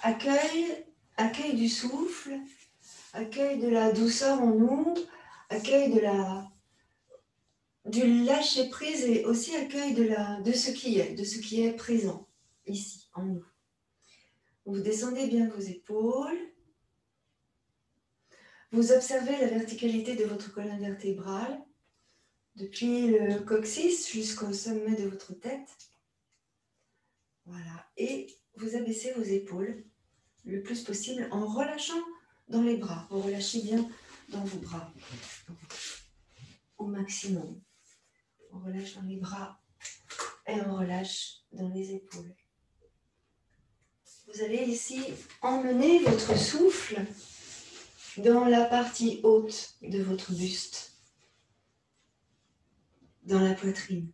accueil du souffle, accueil de la douceur en nous, accueil du lâcher prise et aussi accueil de ce qui est présent ici en nous. Vous descendez bien vos épaules. Vous observez la verticalité de votre colonne vertébrale, depuis le coccyx jusqu'au sommet de votre tête. Voilà. Et vous abaissez vos épaules le plus possible en relâchant dans les bras. Vous relâchez bien dans vos bras au maximum. On relâche dans les bras et on relâche dans les épaules. Vous allez ici emmener votre souffle dans la partie haute de votre buste, dans la poitrine,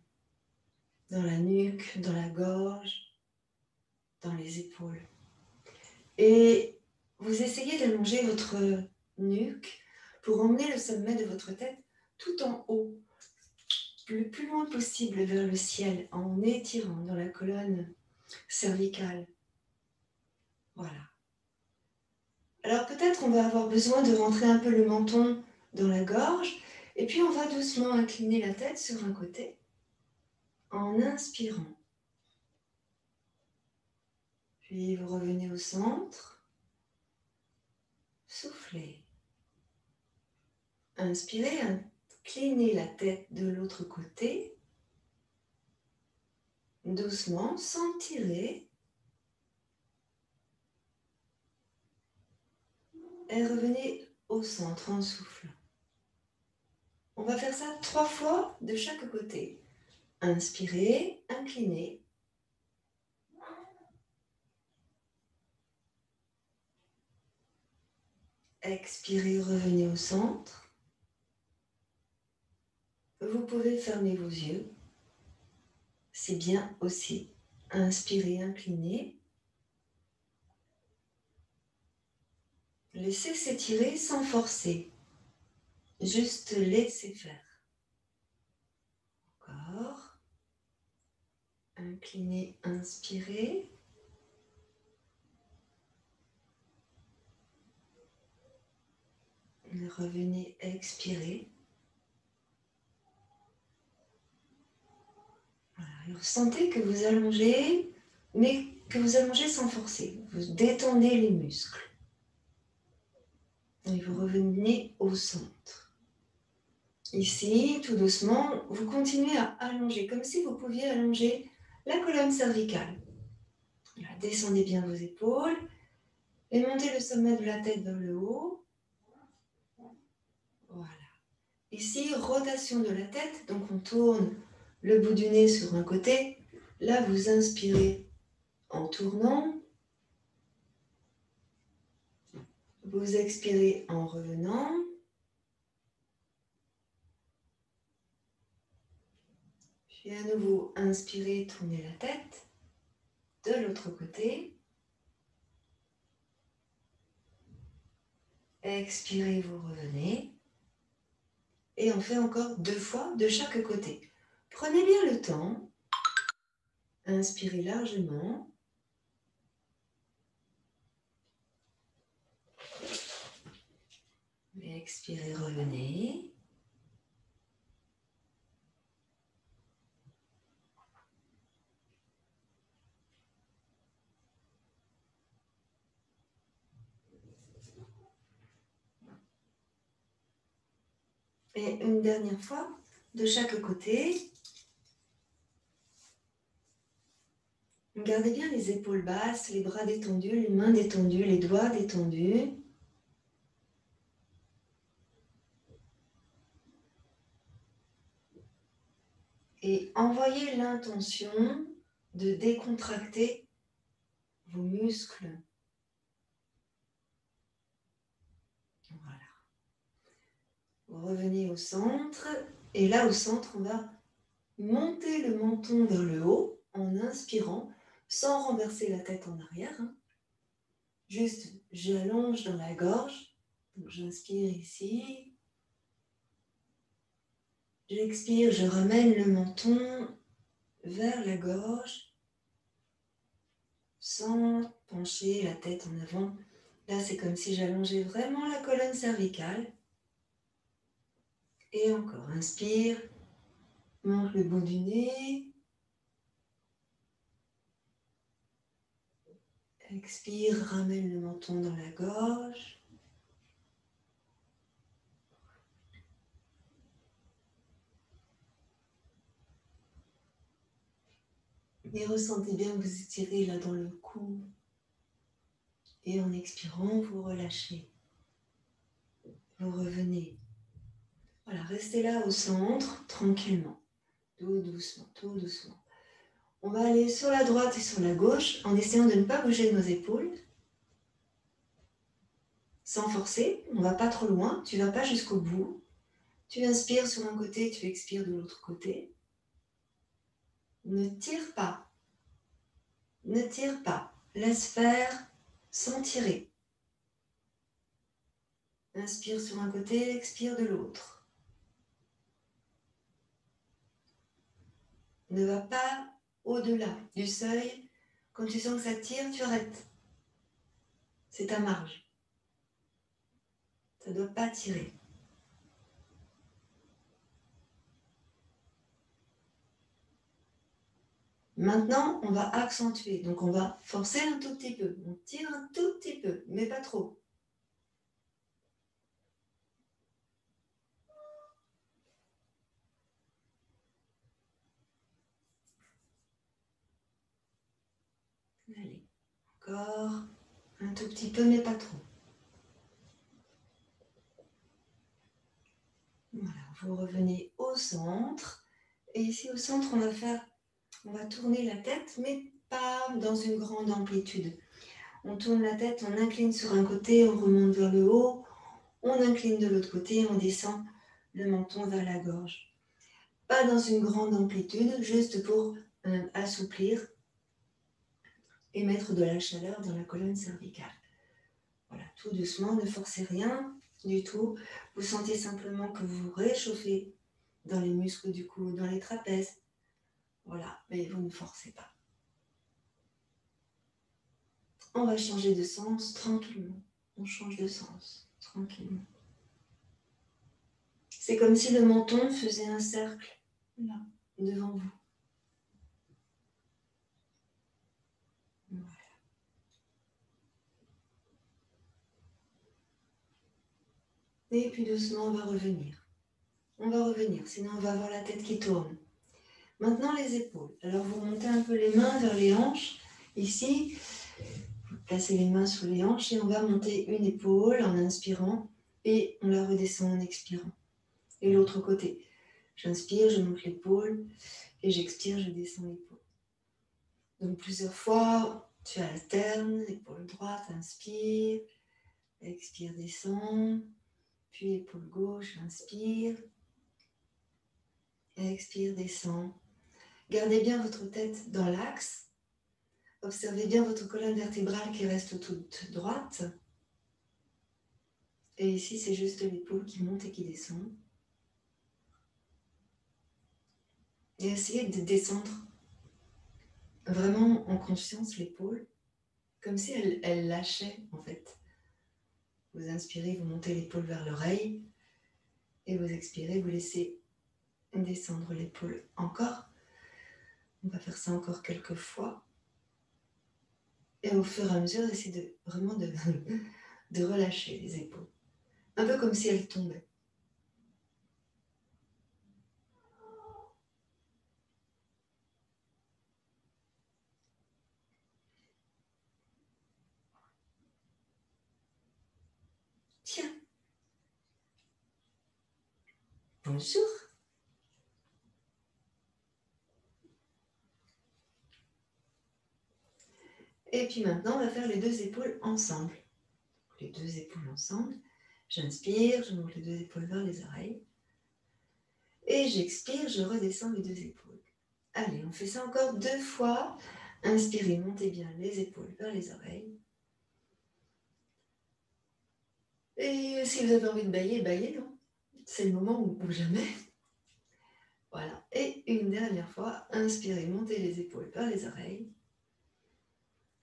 dans la nuque, dans la gorge, dans les épaules. Et vous essayez d'allonger votre nuque pour emmener le sommet de votre tête tout en haut, le plus loin possible vers le ciel, en étirant dans la colonne cervicale. Voilà. Alors peut-être on va avoir besoin de rentrer un peu le menton dans la gorge, et puis on va doucement incliner la tête sur un côté, en inspirant. Puis vous revenez au centre, soufflez. Inspirez, inclinez la tête de l'autre côté, doucement, sans tirer. Et revenez au centre en soufflant. On va faire ça 3 fois de chaque côté. Inspirez, inclinez. Expirez, revenez au centre. Vous pouvez fermer vos yeux. C'est bien aussi. Inspirez, inclinez. Laissez s'étirer sans forcer. Juste laissez faire. Encore. Inclinez, inspirez. Revenez, expirez. Voilà. Et ressentez que vous allongez, mais que vous allongez sans forcer. Vous détendez les muscles. Et vous revenez au centre. Ici, tout doucement, vous continuez à allonger, comme si vous pouviez allonger la colonne cervicale. Voilà. Descendez bien vos épaules et montez le sommet de la tête vers le haut. Voilà. Ici, rotation de la tête, donc on tourne le bout du nez sur un côté. Là, vous inspirez en tournant. Vous expirez en revenant. Puis à nouveau, inspirez, tournez la tête de l'autre côté. Expirez, vous revenez. Et on fait encore 2 fois de chaque côté. Prenez bien le temps. Inspirez largement. Expirez, revenez. Et une dernière fois de chaque côté. Gardez bien les épaules basses, les bras détendus, les mains détendues, les doigts détendus. Et envoyez l'intention de décontracter vos muscles. Voilà. Vous revenez au centre. Et là, au centre, on va monter le menton vers le haut en inspirant, sans renverser la tête en arrière. Juste, j'allonge dans la gorge. Donc, j'inspire ici. J'expire, je ramène le menton vers la gorge, sans pencher la tête en avant. Là, c'est comme si j'allongeais vraiment la colonne cervicale. Et encore, inspire, monte le bout du nez. Expire, ramène le menton dans la gorge. Et ressentez bien que vous étirez là dans le cou. Et en expirant, vous relâchez. Vous revenez. Voilà, restez là au centre, tranquillement. Tout doucement, tout doucement. On va aller sur la droite et sur la gauche en essayant de ne pas bouger nos épaules. Sans forcer, on ne va pas trop loin, tu ne vas pas jusqu'au bout. Tu inspires sur un côté, tu expires de l'autre côté. Ne tire pas. Ne tire pas. Laisse faire sans tirer. Inspire sur un côté, expire de l'autre. Ne va pas au-delà du seuil. Quand tu sens que ça tire, tu arrêtes. C'est ta marge. Ça ne doit pas tirer. Maintenant, on va accentuer. Donc, on va forcer un tout petit peu. On tire un tout petit peu, mais pas trop. Allez, encore un tout petit peu, mais pas trop. Voilà, vous revenez au centre. Et ici, au centre, on va tourner la tête, mais pas dans une grande amplitude. On tourne la tête, on incline sur un côté, on remonte vers le haut, on incline de l'autre côté, on descend le menton vers la gorge. Pas dans une grande amplitude, juste pour assouplir et mettre de la chaleur dans la colonne cervicale. Voilà, tout doucement, ne forcez rien du tout. Vous sentez simplement que vous réchauffez dans les muscles du cou, dans les trapèzes. Voilà, mais vous ne forcez pas. On va changer de sens tranquillement. On change de sens tranquillement. C'est comme si le menton faisait un cercle là, devant vous. Voilà. Et puis doucement, on va revenir. On va revenir, sinon on va avoir la tête qui tourne. Maintenant, les épaules. Alors, vous remontez un peu les mains vers les hanches. Ici, vous placez les mains sous les hanches et on va monter une épaule en inspirant et on la redescend en expirant. Et l'autre côté. J'inspire, je monte l'épaule et j'expire, je descends l'épaule. Donc, plusieurs fois, tu alternes, épaule droite, inspire, expire, descend, puis épaule gauche, inspire, expire, descend. Gardez bien votre tête dans l'axe. Observez bien votre colonne vertébrale qui reste toute droite. Et ici, c'est juste l'épaule qui monte et qui descend. Et essayez de descendre vraiment en conscience l'épaule, comme si elle lâchait en fait. Vous inspirez, vous montez l'épaule vers l'oreille. Et vous expirez, vous laissez descendre l'épaule encore. On va faire ça encore quelques fois. Et au fur et à mesure, essayez vraiment de relâcher les épaules. Un peu comme si elles tombaient. Tiens. Bonjour. Et puis maintenant, on va faire les deux épaules ensemble. Les deux épaules ensemble. J'inspire, je monte les deux épaules vers les oreilles. Et j'expire, je redescends les deux épaules. Allez, on fait ça encore 2 fois. Inspirez, montez bien les épaules vers les oreilles. Et si vous avez envie de bailler, baillez, non ? C'est le moment ou jamais. Voilà. Et une dernière fois, inspirez, montez les épaules vers les oreilles.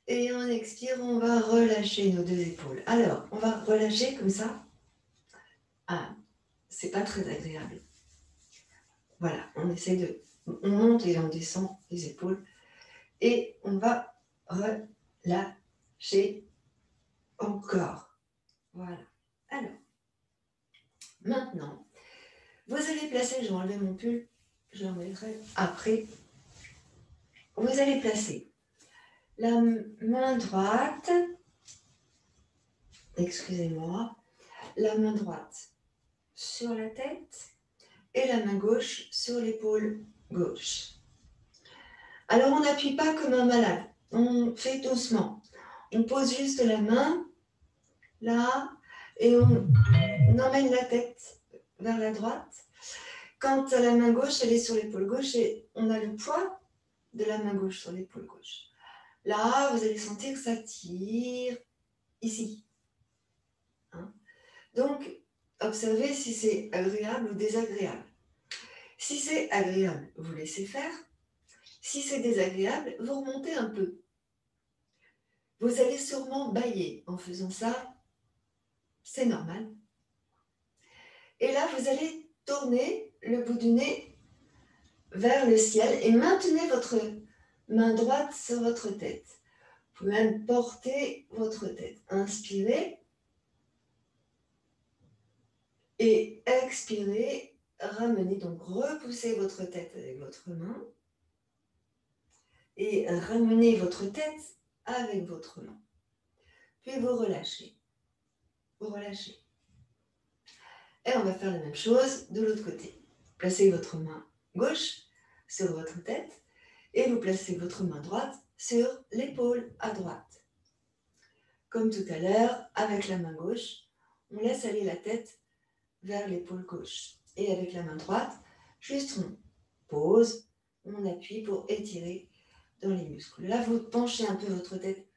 Et en expire, on va relâcher nos deux épaules. Alors, on va relâcher comme ça. Ah, c'est pas très agréable. Voilà, on essaie de... On monte et on descend les épaules. Et on va relâcher encore. Voilà. Alors, maintenant, vous allez placer, je vais enlever mon pull, je l'enlèverai après. Vous allez placer la main droite, excusez-moi, la main droite sur la tête et la main gauche sur l'épaule gauche. Alors, on n'appuie pas comme un malade, on fait doucement. On pose juste la main là et on emmène la tête vers la droite. Quand la main gauche, elle est sur l'épaule gauche et on a le poids de la main gauche sur l'épaule gauche. Là, vous allez sentir que ça tire ici. Hein? Donc, observez si c'est agréable ou désagréable. Si c'est agréable, vous laissez faire. Si c'est désagréable, vous remontez un peu. Vous allez sûrement bâiller en faisant ça. C'est normal. Et là, vous allez tourner le bout du nez vers le ciel et maintenez votre main droite sur votre tête. Vous pouvez même porter votre tête. Inspirez et expirez. Ramenez, donc repoussez votre tête avec votre main et ramenez votre tête avec votre main. Puis vous relâchez. Vous relâchez. Et on va faire la même chose de l'autre côté. Placez votre main gauche sur votre tête et vous placez votre main droite sur l'épaule à droite. Comme tout à l'heure, avec la main gauche, on laisse aller la tête vers l'épaule gauche. Et avec la main droite, juste on pose, on appuie pour étirer dans les muscles. Là, vous penchez un peu votre tête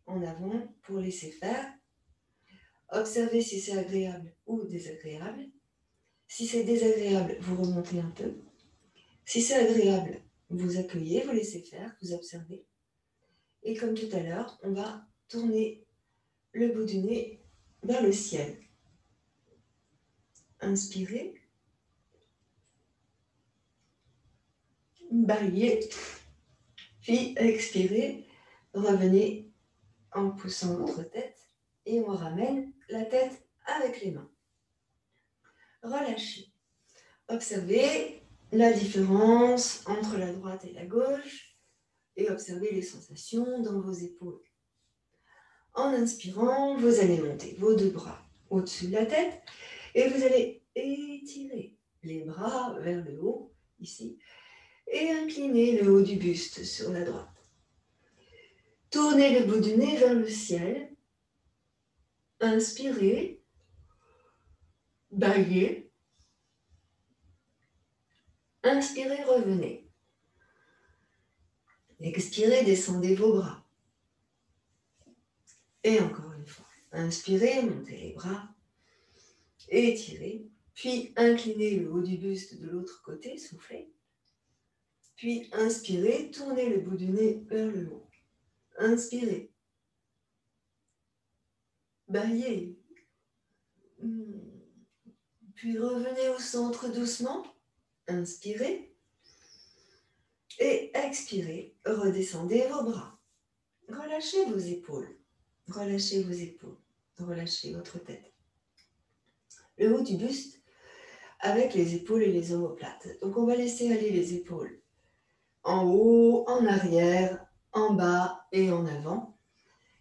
en avant pour laisser faire. Observez si c'est agréable ou désagréable. Si c'est désagréable, vous remontez un peu. Si c'est agréable, vous accueillez, vous laissez faire, vous observez. Et comme tout à l'heure, on va tourner le bout du nez vers le ciel. Inspirez. Baillez. Puis expirez. Revenez en poussant votre tête et on ramène la tête avec les mains. Relâchez. Observez la différence entre la droite et la gauche et observez les sensations dans vos épaules. En inspirant, vous allez monter vos deux bras au-dessus de la tête et vous allez étirer les bras vers le haut, ici, et incliner le haut du buste sur la droite. Tournez le bout du nez vers le ciel. Inspirez. Baillez. Inspirez, revenez. Expirez, descendez vos bras. Et encore une fois. Inspirez, montez les bras. Étirez. Puis inclinez le haut du buste de l'autre côté, soufflez. Puis inspirez, tournez le bout du nez vers le haut. Inspirez. Baillez. Puis revenez au centre doucement. Inspirez. Et expirez. Redescendez vos bras. Relâchez vos épaules. Relâchez vos épaules. Relâchez votre tête. Le haut du buste avec les épaules et les omoplates. Donc on va laisser aller les épaules en haut, en arrière, en bas et en avant.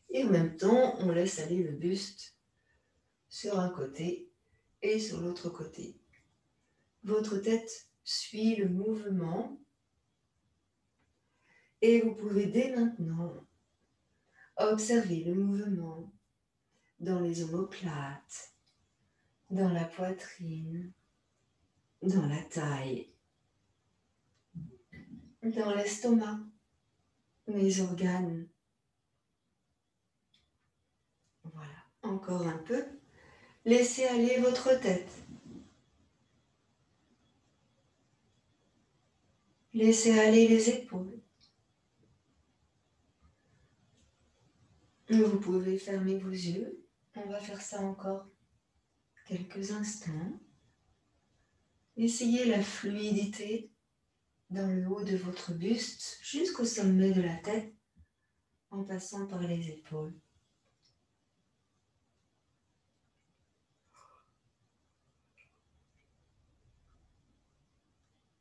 Et en même temps, on laisse aller le buste sur un côté et sur l'autre côté. Votre tête suit le mouvement et vous pouvez dès maintenant observer le mouvement dans les omoplates, dans la poitrine, dans la taille, dans l'estomac, les organes. Voilà, encore un peu. Laissez aller votre tête. Laissez aller les épaules. Vous pouvez fermer vos yeux. On va faire ça encore quelques instants. Essayez la fluidité dans le haut de votre buste jusqu'au sommet de la tête en passant par les épaules.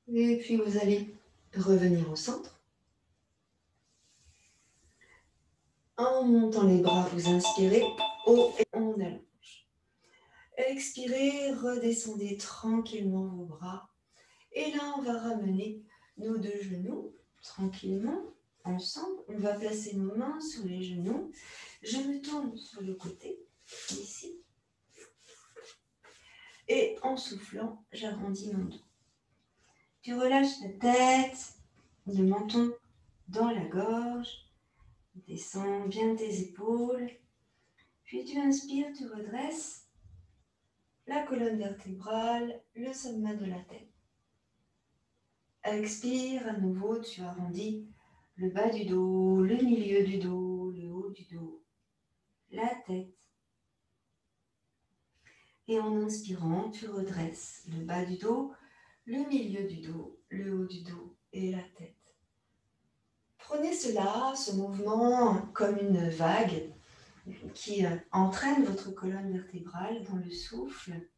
Et puis vous allez revenir au centre. En montant les bras, vous inspirez, haut et on allonge. Expirez, redescendez tranquillement vos bras. Et là, on va ramener nos deux genoux tranquillement ensemble. On va placer nos mains sur les genoux. Je me tourne sur le côté, ici. Et en soufflant, j'arrondis mon dos. Tu relâches la tête, le menton dans la gorge. Descends bien tes épaules. Puis tu inspires, tu redresses la colonne vertébrale, le sommet de la tête. Expire, à nouveau, tu arrondis le bas du dos, le milieu du dos, le haut du dos, la tête. Et en inspirant, tu redresses le bas du dos, le milieu du dos, le haut du dos et la tête. Prenez ce mouvement comme une vague qui entraîne votre colonne vertébrale dans le souffle.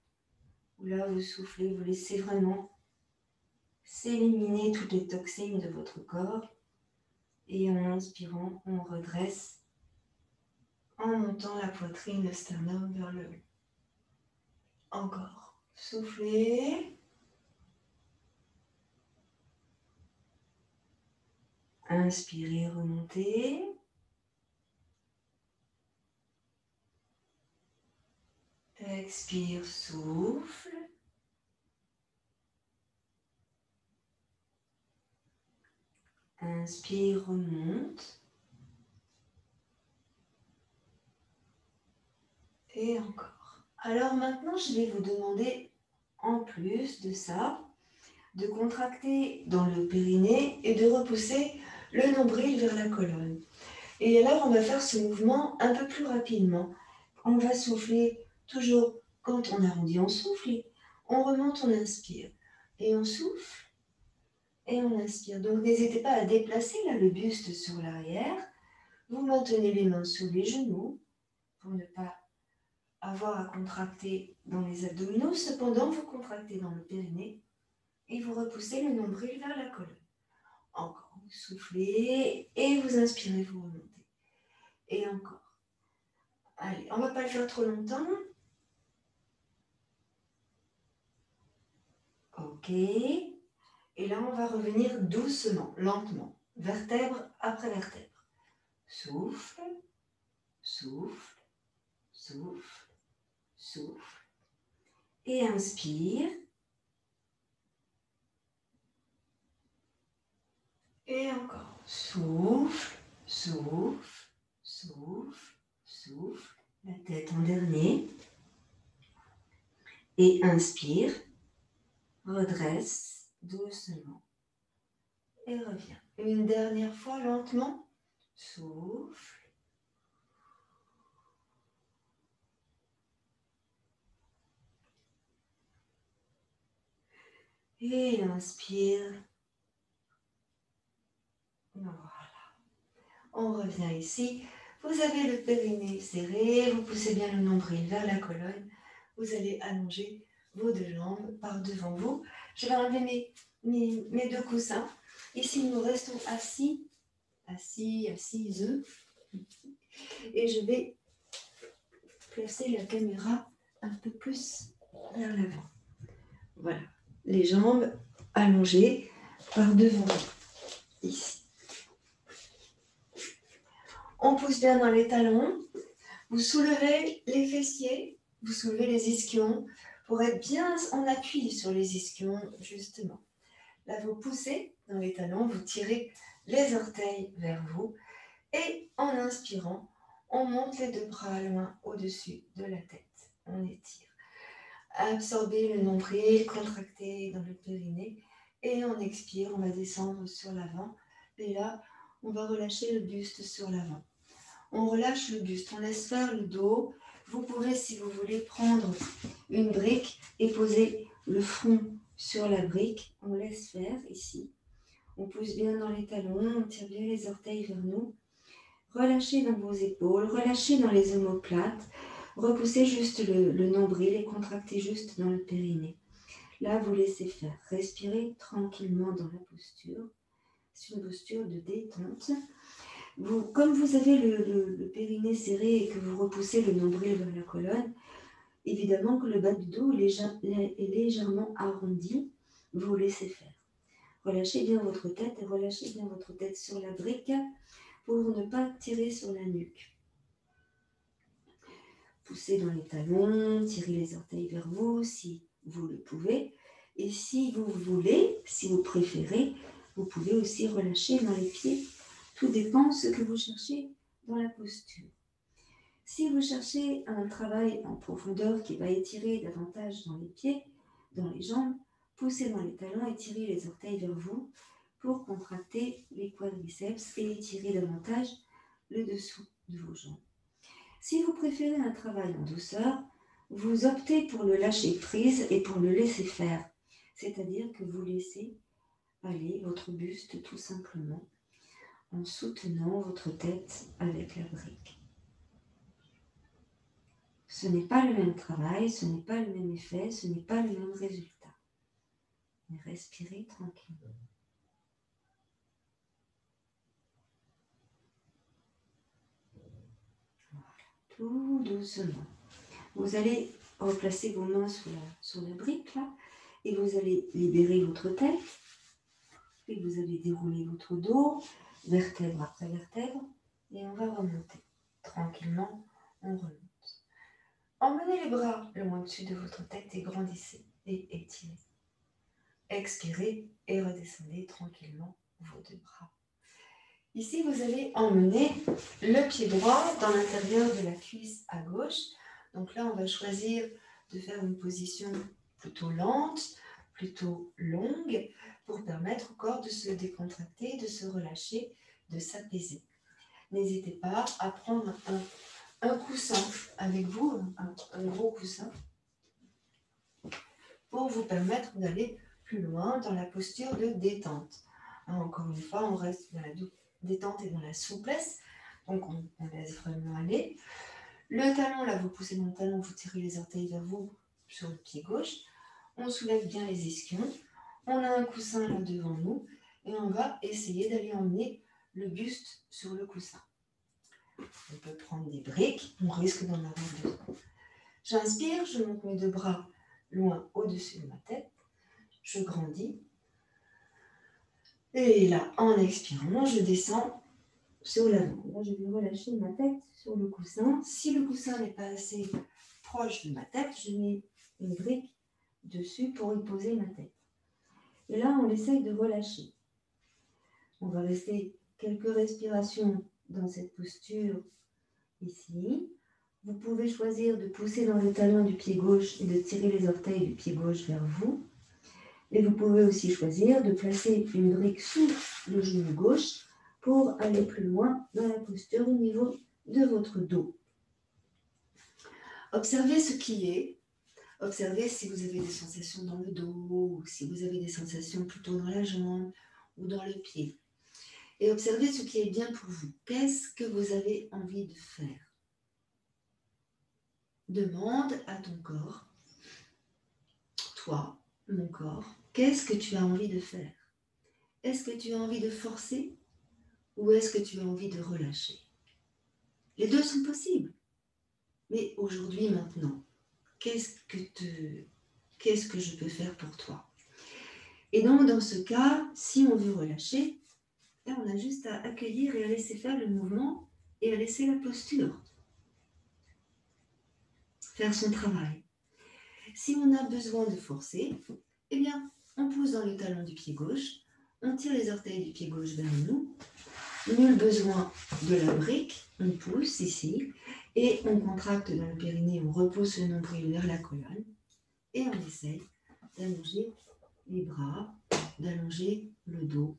Où là, vous soufflez, vous laissez vraiment s'éliminer toutes les toxines de votre corps. Et en inspirant, on redresse en montant la poitrine, le sternum vers le haut. Encore. Soufflez. Inspirez, remontez. Expire, souffle. Inspire, remonte. Et encore. Alors maintenant, je vais vous demander, en plus de ça, de contracter dans le périnée et de repousser le nombril vers la colonne. Et alors, on va faire ce mouvement un peu plus rapidement. On va souffler toujours quand on arrondit, on souffle. On remonte, on inspire. Et on souffle et on inspire. Donc, n'hésitez pas à déplacer là, le buste sur l'arrière. Vous maintenez les mains sur les genoux pour ne pas avoir à contracter dans les abdominaux. Cependant, vous contractez dans le périnée et vous repoussez le nombril vers la colonne. Encore, vous soufflez et vous inspirez, vous remontez. Et encore. Allez, on ne va pas le faire trop longtemps. Ok. Et là, on va revenir doucement, lentement, vertèbre après vertèbre. Souffle, souffle, souffle, souffle. Et inspire. Et encore. Souffle, souffle, souffle, souffle. La tête en dernier. Et inspire. Redresse doucement. Et reviens. Une dernière fois, lentement. Souffle. Et inspire. Voilà. On revient ici. Vous avez le périnée serré. Vous poussez bien le nombril vers la colonne. Vous allez allonger vos deux jambes par devant vous. Je vais enlever mes deux coussins. Ici, nous restons assises. Et je vais placer la caméra un peu plus vers l'avant. Voilà. Les jambes allongées par devant vous. Ici. On pousse bien dans les talons. Vous soulevez les fessiers. Vous soulevez les ischions pour être bien en appui sur les ischions, justement. Là, vous poussez dans les talons, vous tirez les orteils vers vous. Et en inspirant, on monte les deux bras loin au-dessus de la tête. On étire. Absorbez le nombril, contractez dans le périnée. Et on expire, on va descendre sur l'avant. Et là, on va relâcher le buste sur l'avant. On relâche le buste, on laisse faire le dos. Vous pourrez, si vous voulez, prendre une brique et poser le front sur la brique. On laisse faire ici. On pousse bien dans les talons, on tire bien les orteils vers nous. Relâchez dans vos épaules, relâchez dans les omoplates. Repoussez juste le nombril et contractez juste dans le périnée. Là, vous laissez faire. Respirez tranquillement dans la posture. C'est une posture de détente. Comme vous avez le périnée serré et que vous repoussez le nombril vers la colonne, évidemment que le bas du dos est légèrement arrondi. Vous laissez faire. Relâchez bien votre tête et relâchez bien votre tête sur la brique pour ne pas tirer sur la nuque. Poussez dans les talons, tirez les orteils vers vous si vous le pouvez. Et si vous voulez, si vous préférez, vous pouvez aussi relâcher dans les pieds. Tout dépend de ce que vous cherchez dans la posture. Si vous cherchez un travail en profondeur qui va étirer davantage dans les pieds, dans les jambes, poussez dans les talons et tirez les orteils vers vous pour contracter les quadriceps et étirer davantage le dessous de vos jambes. Si vous préférez un travail en douceur, vous optez pour le lâcher prise et pour le laisser faire. C'est-à-dire que vous laissez aller votre buste tout simplement en soutenant votre tête avec la brique. Ce n'est pas le même travail, ce n'est pas le même effet, ce n'est pas le même résultat. Mais respirez tranquillement. Voilà, tout doucement. Vous allez replacer vos mains sur la brique là, et vous allez libérer votre tête. Et vous allez dérouler votre dos, vertèbre après vertèbre, et on va remonter. Tranquillement, on remonte. Emmenez les bras loin au-dessus de votre tête et grandissez et étirez. Expirez et redescendez tranquillement vos deux bras. Ici, vous allez emmener le pied droit dans l'intérieur de la cuisse à gauche. Donc là, on va choisir de faire une position plutôt lente, plutôt longue, pour permettre au corps de se décontracter, de se relâcher, de s'apaiser. N'hésitez pas à prendre un coussin avec vous, un gros coussin, pour vous permettre d'aller plus loin dans la posture de détente. Encore une fois, on reste dans la détente et dans la souplesse, donc on laisse vraiment aller. Le talon, là, vous poussez dans le talon, vous tirez les orteils vers vous sur le pied gauche, on soulève bien les ischions, on a un coussin là devant nous, et on va essayer d'aller emmener le buste sur le coussin. On peut prendre des briques, on risque d'en avoir besoin. J'inspire, je monte mes deux bras loin au-dessus de ma tête, je grandis. Et là, en expirant, je descends sur l'avant. Là, je vais relâcher ma tête sur le coussin. Si le coussin n'est pas assez proche de ma tête, je mets une brique dessus pour y poser ma tête. Et là, on essaye de relâcher. On va rester quelques respirations dans cette posture ici. Vous pouvez choisir de pousser dans le talon du pied gauche et de tirer les orteils du pied gauche vers vous. Et vous pouvez aussi choisir de placer une brique sous le genou gauche pour aller plus loin dans la posture au niveau de votre dos. Observez ce qui est. Observez si vous avez des sensations dans le dos, ou si vous avez des sensations plutôt dans la jambe ou dans le pied. Et observez ce qui est bien pour vous. Qu'est-ce que vous avez envie de faire? Demande à ton corps, toi, mon corps, qu'est-ce que tu as envie de faire? Est-ce que tu as envie de forcer ou est-ce que tu as envie de relâcher? Les deux sont possibles. Mais aujourd'hui, maintenant, qu'est-ce que je peux faire pour toi? Et donc, dans ce cas, si on veut relâcher, là, on a juste à accueillir et à laisser faire le mouvement et à laisser la posture faire son travail. Si on a besoin de forcer, eh bien, on pousse dans le talon du pied gauche, on tire les orteils du pied gauche vers nous, nul besoin de la brique, on pousse ici, et on contracte dans le périnée, on repousse le nombril vers la colonne, et on essaye d'allonger les bras, d'allonger le dos,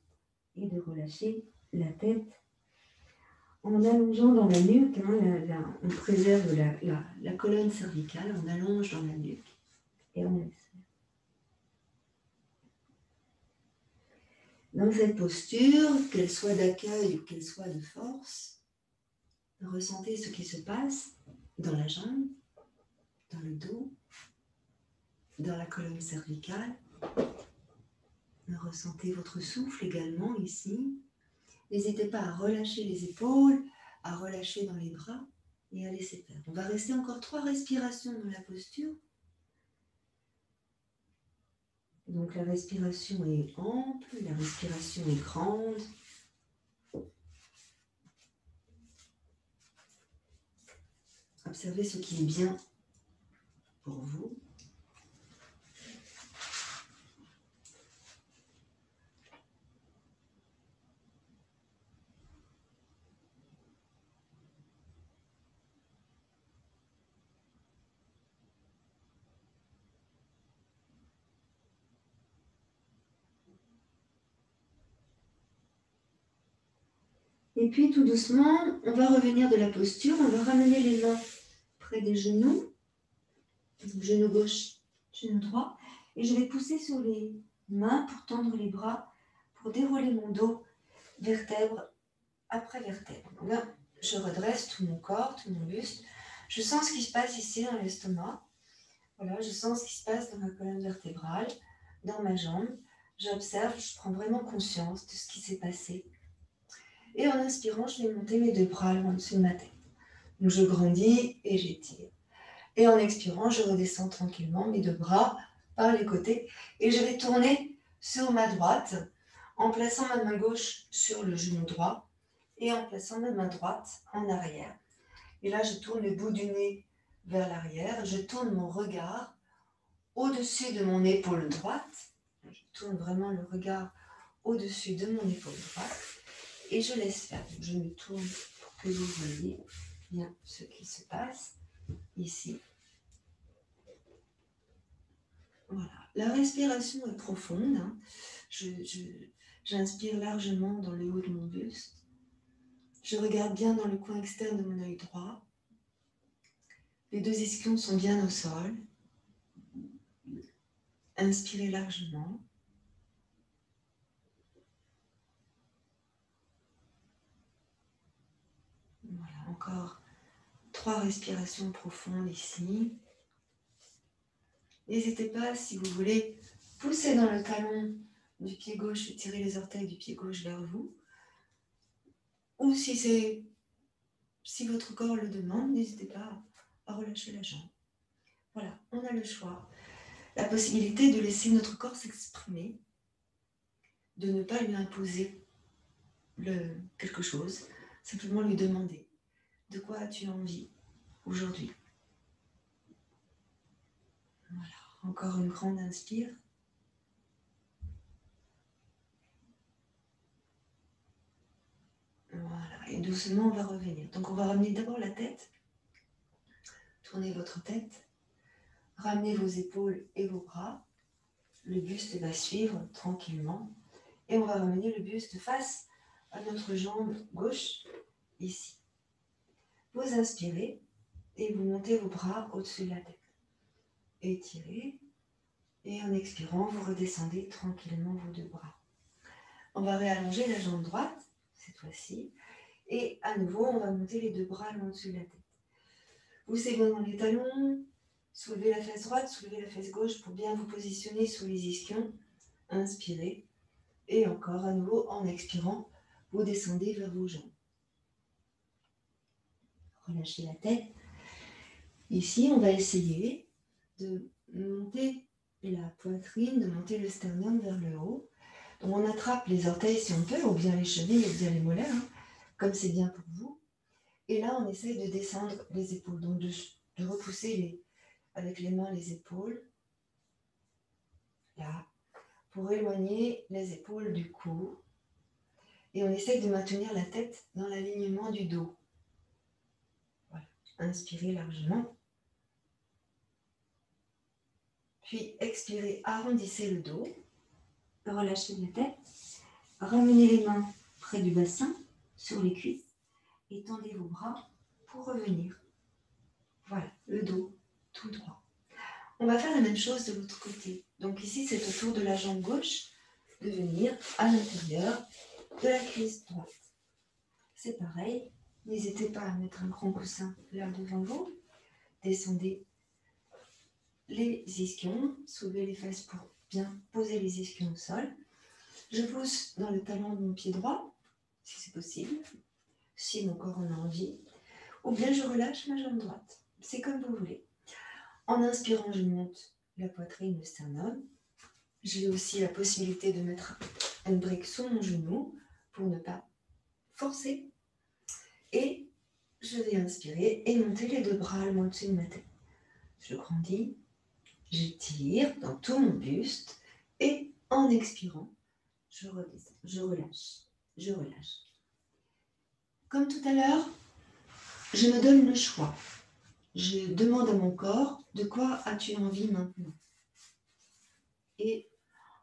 et de relâcher la tête en allongeant dans la nuque, hein, on préserve la colonne cervicale, on allonge dans la nuque et on laisse. Dans cette posture, qu'elle soit d'accueil ou qu'elle soit de force, ressentez ce qui se passe dans la jambe, dans le dos, dans la colonne cervicale. Ressentez votre souffle également ici. N'hésitez pas à relâcher les épaules, à relâcher dans les bras et à laisser faire. On va rester encore 3 respirations dans la posture. Donc la respiration est ample, la respiration est grande. Observez ce qui est bien pour vous. Et puis tout doucement, on va revenir de la posture, on va ramener les mains près des genoux, genou gauche, genou droit, et je vais pousser sur les mains pour tendre les bras, pour dérouler mon dos, vertèbre après vertèbre. Donc là, je redresse tout mon corps, tout mon buste, je sens ce qui se passe ici dans l'estomac, voilà, je sens ce qui se passe dans ma colonne vertébrale, dans ma jambe, j'observe, je prends vraiment conscience de ce qui s'est passé. Et en inspirant, je vais monter mes 2 bras en dessus de ma tête. Donc je grandis et j'étire. Et en expirant, je redescends tranquillement mes 2 bras par les côtés. Et je vais tourner sur ma droite en plaçant ma main gauche sur le genou droit et en plaçant ma main droite en arrière. Et là, je tourne le bout du nez vers l'arrière. Je tourne mon regard au-dessus de mon épaule droite. Je tourne vraiment le regard au-dessus de mon épaule droite. Et je laisse faire. Je me tourne pour que vous voyez bien ce qui se passe ici. Voilà. La respiration est profonde. Hein. J'inspire largement dans le haut de mon buste. Je regarde bien dans le coin externe de mon œil droit. Les 2 ischions sont bien au sol. Inspirez largement. Voilà, encore 3 respirations profondes ici. N'hésitez pas, si vous voulez, pousser dans le talon du pied gauche et tirer les orteils du pied gauche vers vous. Ou si votre corps le demande, n'hésitez pas à relâcher la jambe. Voilà, on a le choix. La possibilité de laisser notre corps s'exprimer, de ne pas lui imposer quelque chose, simplement lui demander de quoi as-tu envie aujourd'hui. Voilà, encore une grande inspire. Voilà, et doucement on va revenir. Donc on va ramener d'abord la tête. Tournez votre tête. Ramenez vos épaules et vos bras. Le buste va suivre tranquillement. Et on va ramener le buste face à notre jambe gauche, ici. Vous inspirez et vous montez vos bras au-dessus de la tête. Étirez. Et en expirant, vous redescendez tranquillement vos 2 bras. On va réallonger la jambe droite, cette fois-ci. Et à nouveau, on va monter les 2 bras loin au-dessus de la tête. Vous serrez dans les talons, soulevez la fesse droite, soulevez la fesse gauche pour bien vous positionner sur les ischions. Inspirez. Et encore à nouveau, en expirant, vous descendez vers vos jambes. Relâchez la tête. Ici, on va essayer de monter la poitrine, de monter le sternum vers le haut. Donc on attrape les orteils si on peut, ou bien les chevilles, ou bien les mollets, hein, comme c'est bien pour vous. Et là, on essaye de descendre les épaules, donc de repousser avec les mains les épaules. Là, pour éloigner les épaules du cou. Et on essaye de maintenir la tête dans l'alignement du dos. Voilà. Inspirez largement. Puis expirez, arrondissez le dos. Relâchez la tête. Ramenez les mains près du bassin, sur les cuisses. Étendez vos bras pour revenir. Voilà, le dos tout droit. On va faire la même chose de l'autre côté. Donc ici, c'est au tour de la jambe gauche de venir à l'intérieur de la cuisse droite. C'est pareil, n'hésitez pas à mettre un grand coussin là devant vous. Descendez les ischions, soulevez les fesses pour bien poser les ischions au sol. Je pousse dans le talon de mon pied droit, si c'est possible, si mon corps en a envie, ou bien je relâche ma jambe droite. C'est comme vous voulez. En inspirant, je monte la poitrine, le sternum. J'ai aussi la possibilité de mettre une brique sous mon genou pour ne pas forcer. Et je vais inspirer et monter les deux bras le au-dessus de ma tête. Je grandis, j'étire dans tout mon buste et en expirant, je redescends, je relâche, je relâche. Comme tout à l'heure, je me donne le choix. Je demande à mon corps de quoi as-tu envie maintenant. Et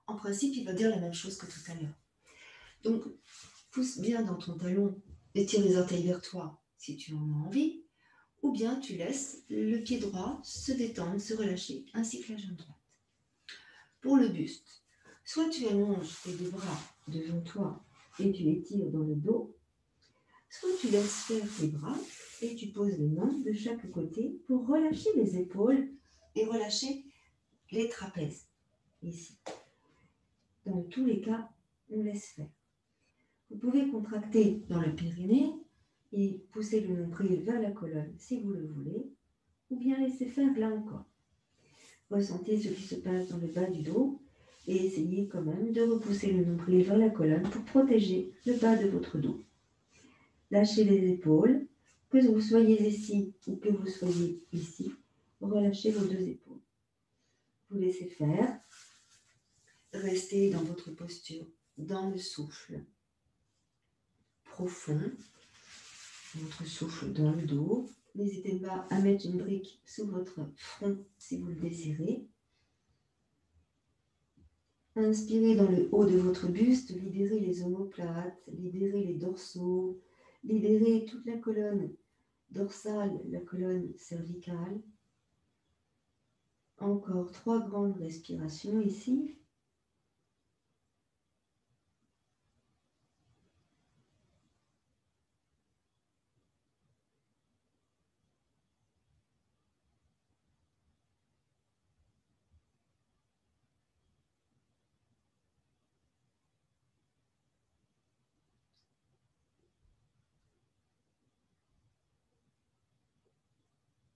en principe, il va dire la même chose que tout à l'heure. Donc, pousse bien dans ton talon et tire les orteils vers toi si tu en as envie. Ou bien tu laisses le pied droit se détendre, se relâcher, ainsi que la jambe droite. Pour le buste, soit tu allonges tes deux bras devant toi et tu les tires dans le dos, soit tu laisses faire tes bras et tu poses les mains de chaque côté pour relâcher les épaules et relâcher les trapèzes, ici. Dans tous les cas, on laisse faire. Vous pouvez contracter dans le périnée et pousser le nombril vers la colonne si vous le voulez, ou bien laisser faire là encore. Ressentez ce qui se passe dans le bas du dos et essayez quand même de repousser le nombril vers la colonne pour protéger le bas de votre dos. Lâchez les épaules, que vous soyez ici ou que vous soyez ici, relâchez vos deux épaules. Vous laissez faire, restez dans votre posture, dans le souffle profond, votre souffle dans le dos. N'hésitez pas à mettre une brique sous votre front si vous le désirez. Inspirez dans le haut de votre buste, libérez les omoplates, libérez les dorsaux, libérez toute la colonne dorsale, la colonne cervicale. Encore 3 grandes respirations ici.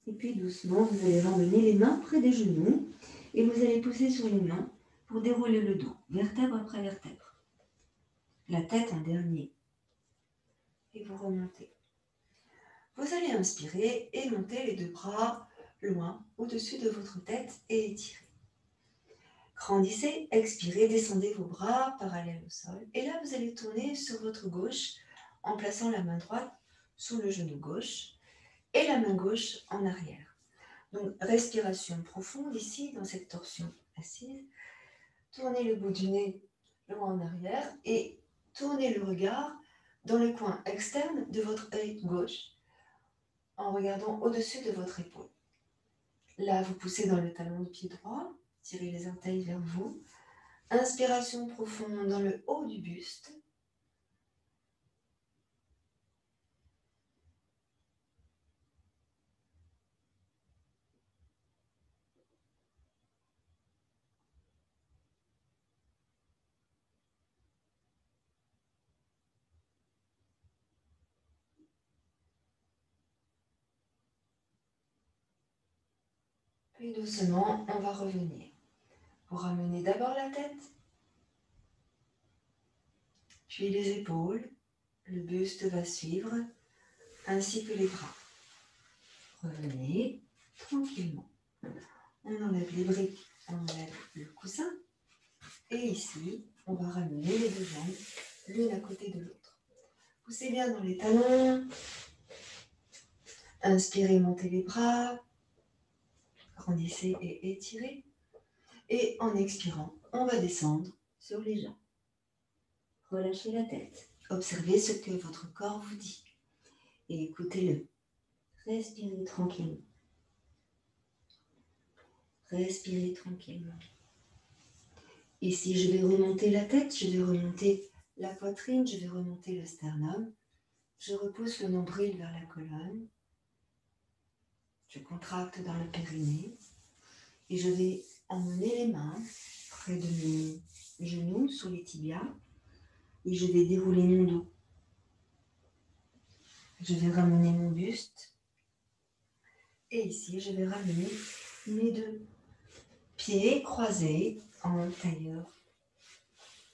Et puis doucement, vous allez ramener les mains près des genoux et vous allez pousser sur les mains pour dérouler le dos, vertèbre après vertèbre. La tête en dernier. Et vous remontez. Vous allez inspirer et monter les deux bras loin au-dessus de votre tête et étirer. Grandissez, expirez, descendez vos bras parallèles au sol. Et là, vous allez tourner sur votre gauche en plaçant la main droite sous le genou gauche et la main gauche en arrière. Donc, respiration profonde ici, dans cette torsion assise. Tournez le bout du nez loin en arrière et tournez le regard dans le coin externe de votre œil gauche en regardant au-dessus de votre épaule. Là, vous poussez dans le talon du pied droit, tirez les orteils vers vous. Inspiration profonde dans le haut du buste. Puis doucement, on va revenir. Vous ramenez d'abord la tête, puis les épaules. Le buste va suivre, ainsi que les bras. Revenez tranquillement. On enlève les briques, on enlève le coussin. Et ici, on va ramener les deux jambes l'une à côté de l'autre. Poussez bien dans les talons. Inspirez, montez les bras. Grandissez et étirez. Et en expirant, on va descendre sur les jambes. Relâchez la tête. Observez ce que votre corps vous dit. et écoutez-le. Respirez tranquillement. Respirez tranquillement. Ici, je vais remonter la tête, je vais remonter la poitrine, je vais remonter le sternum. Je repousse le nombril vers la colonne. Je contracte dans le périnée. Et je vais emmener les mains près de mes genoux, sous les tibias. Et je vais dérouler mon dos. Je vais ramener mon buste. Et ici, je vais ramener mes deux pieds croisés en tailleur.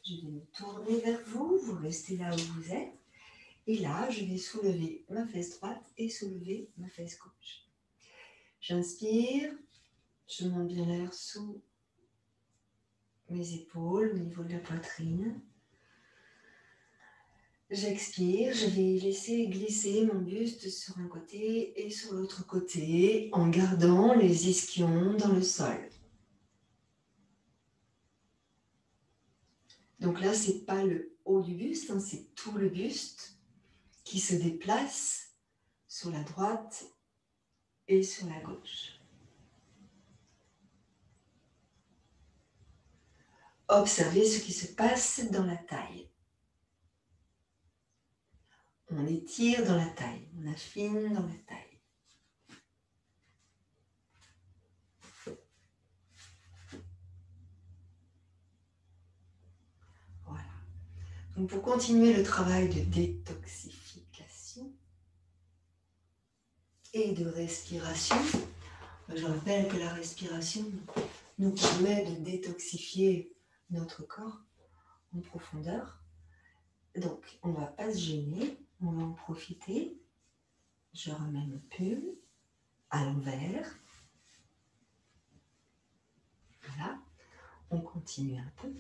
Je vais me tourner vers vous, vous restez là où vous êtes. Et là, je vais soulever ma fesse droite et soulever ma fesse gauche. J'inspire, je monte bien l'air sous mes épaules, au niveau de la poitrine. J'expire, je vais laisser glisser mon buste sur un côté et sur l'autre côté en gardant les ischions dans le sol. Donc là, ce n'est pas le haut du buste, hein, c'est tout le buste qui se déplace sur la droite et sur la gauche. Observez ce qui se passe dans la taille. On étire dans la taille, on affine dans la taille. Voilà. Donc pour continuer le travail de détoxification et de respiration, je rappelle que la respiration nous permet de détoxifier notre corps en profondeur. Donc on ne va pas se gêner, on va en profiter. Je remets le pull à l'envers. Voilà, on continue un peu.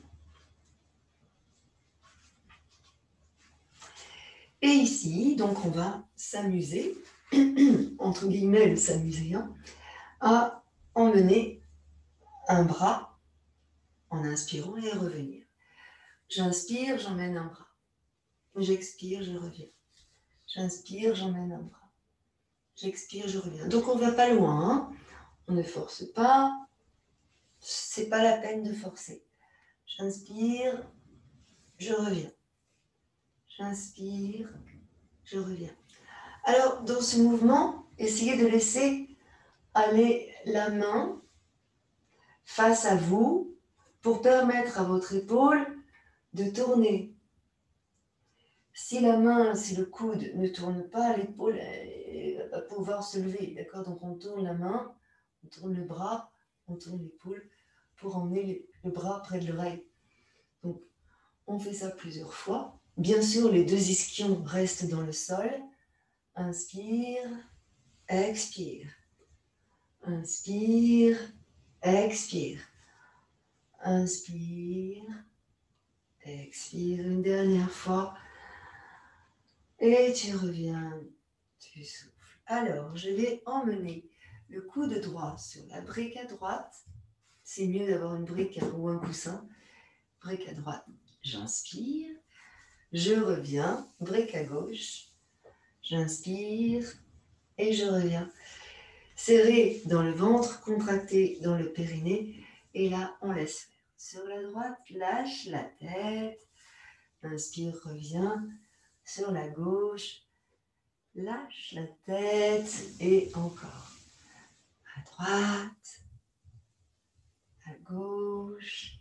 Et ici, donc on va s'amuser, entre guillemets s'amuser, hein, à emmener un bras en inspirant et revenir. J'inspire, j'emmène un bras. J'expire, je reviens. J'inspire, j'emmène un bras. J'expire, je reviens. Donc on ne va pas loin, hein. On ne force pas, c'est pas la peine de forcer. J'inspire, je reviens. J'inspire, je reviens. Alors dans ce mouvement, essayez de laisser aller la main face à vous pour permettre à votre épaule de tourner. Si la main, si le coude ne tourne pas, l'épaule va pouvoir se lever. D'accord? Donc on tourne la main, on tourne le bras, on tourne l'épaule pour emmener le bras près de l'oreille. Donc on fait ça plusieurs fois. Bien sûr, les deux ischions restent dans le sol. Inspire, expire. Inspire, expire. Inspire, expire une dernière fois. Et tu reviens, tu souffles. Alors, je vais emmener le coude droit sur la brique à droite. C'est mieux d'avoir une brique ou un coussin. Brique à droite, j'inspire. Je reviens, brique à gauche. J'inspire et je reviens. Serré dans le ventre, contracté dans le périnée. Et là, on laisse faire. Sur la droite, lâche la tête. Inspire, reviens. Sur la gauche, lâche la tête et encore. À droite, à gauche.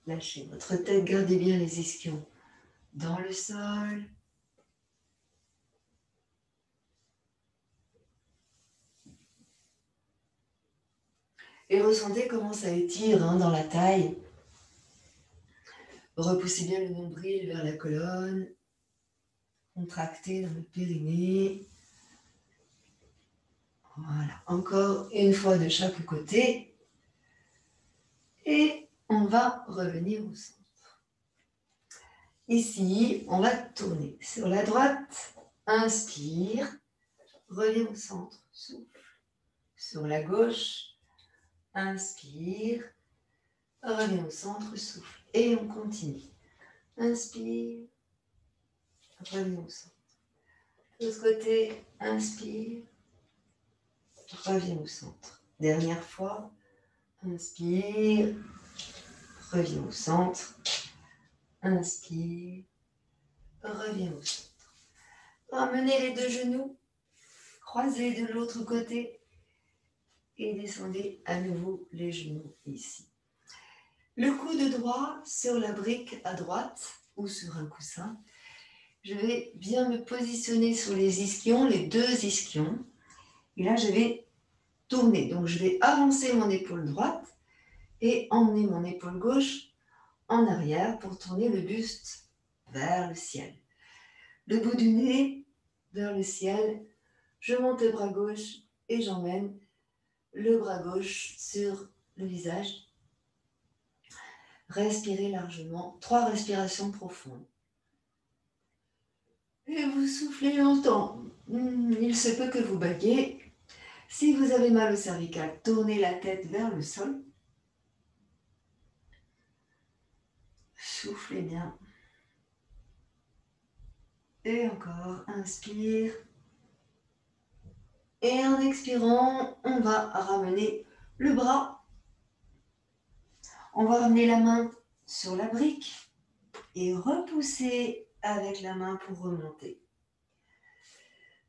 Lâchez votre tête, gardez bien les ischions dans le sol. Et ressentez comment ça étire dans la taille. Repoussez bien le nombril vers la colonne. Contractez dans le périnée. Voilà, encore une fois de chaque côté. Et on va revenir au centre. Ici, on va tourner. Sur la droite, inspire. Reviens au centre, souffle. Sur la gauche, inspire. Reviens au centre, souffle. Et on continue. Inspire. Reviens au centre. L'autre côté, inspire, reviens au centre. Dernière fois, inspire, reviens au centre, inspire, reviens au centre. Ramenez les deux genoux, croisez de l'autre côté et descendez à nouveau les genoux ici. Le coude droit sur la brique à droite ou sur un coussin. Je vais bien me positionner sur les ischions, les deux ischions. Et là, je vais tourner. Donc, je vais avancer mon épaule droite et emmener mon épaule gauche en arrière pour tourner le buste vers le ciel. Le bout du nez vers le ciel. Je monte le bras gauche et j'emmène le bras gauche sur le visage. Respirez largement. 3 respirations profondes. Et vous soufflez longtemps. Il se peut que vous baguiez. Si vous avez mal au cervical, tournez la tête vers le sol. Soufflez bien. Et encore, inspire. Et en expirant, on va ramener le bras. On va ramener la main sur la brique et repousser avec la main pour remonter.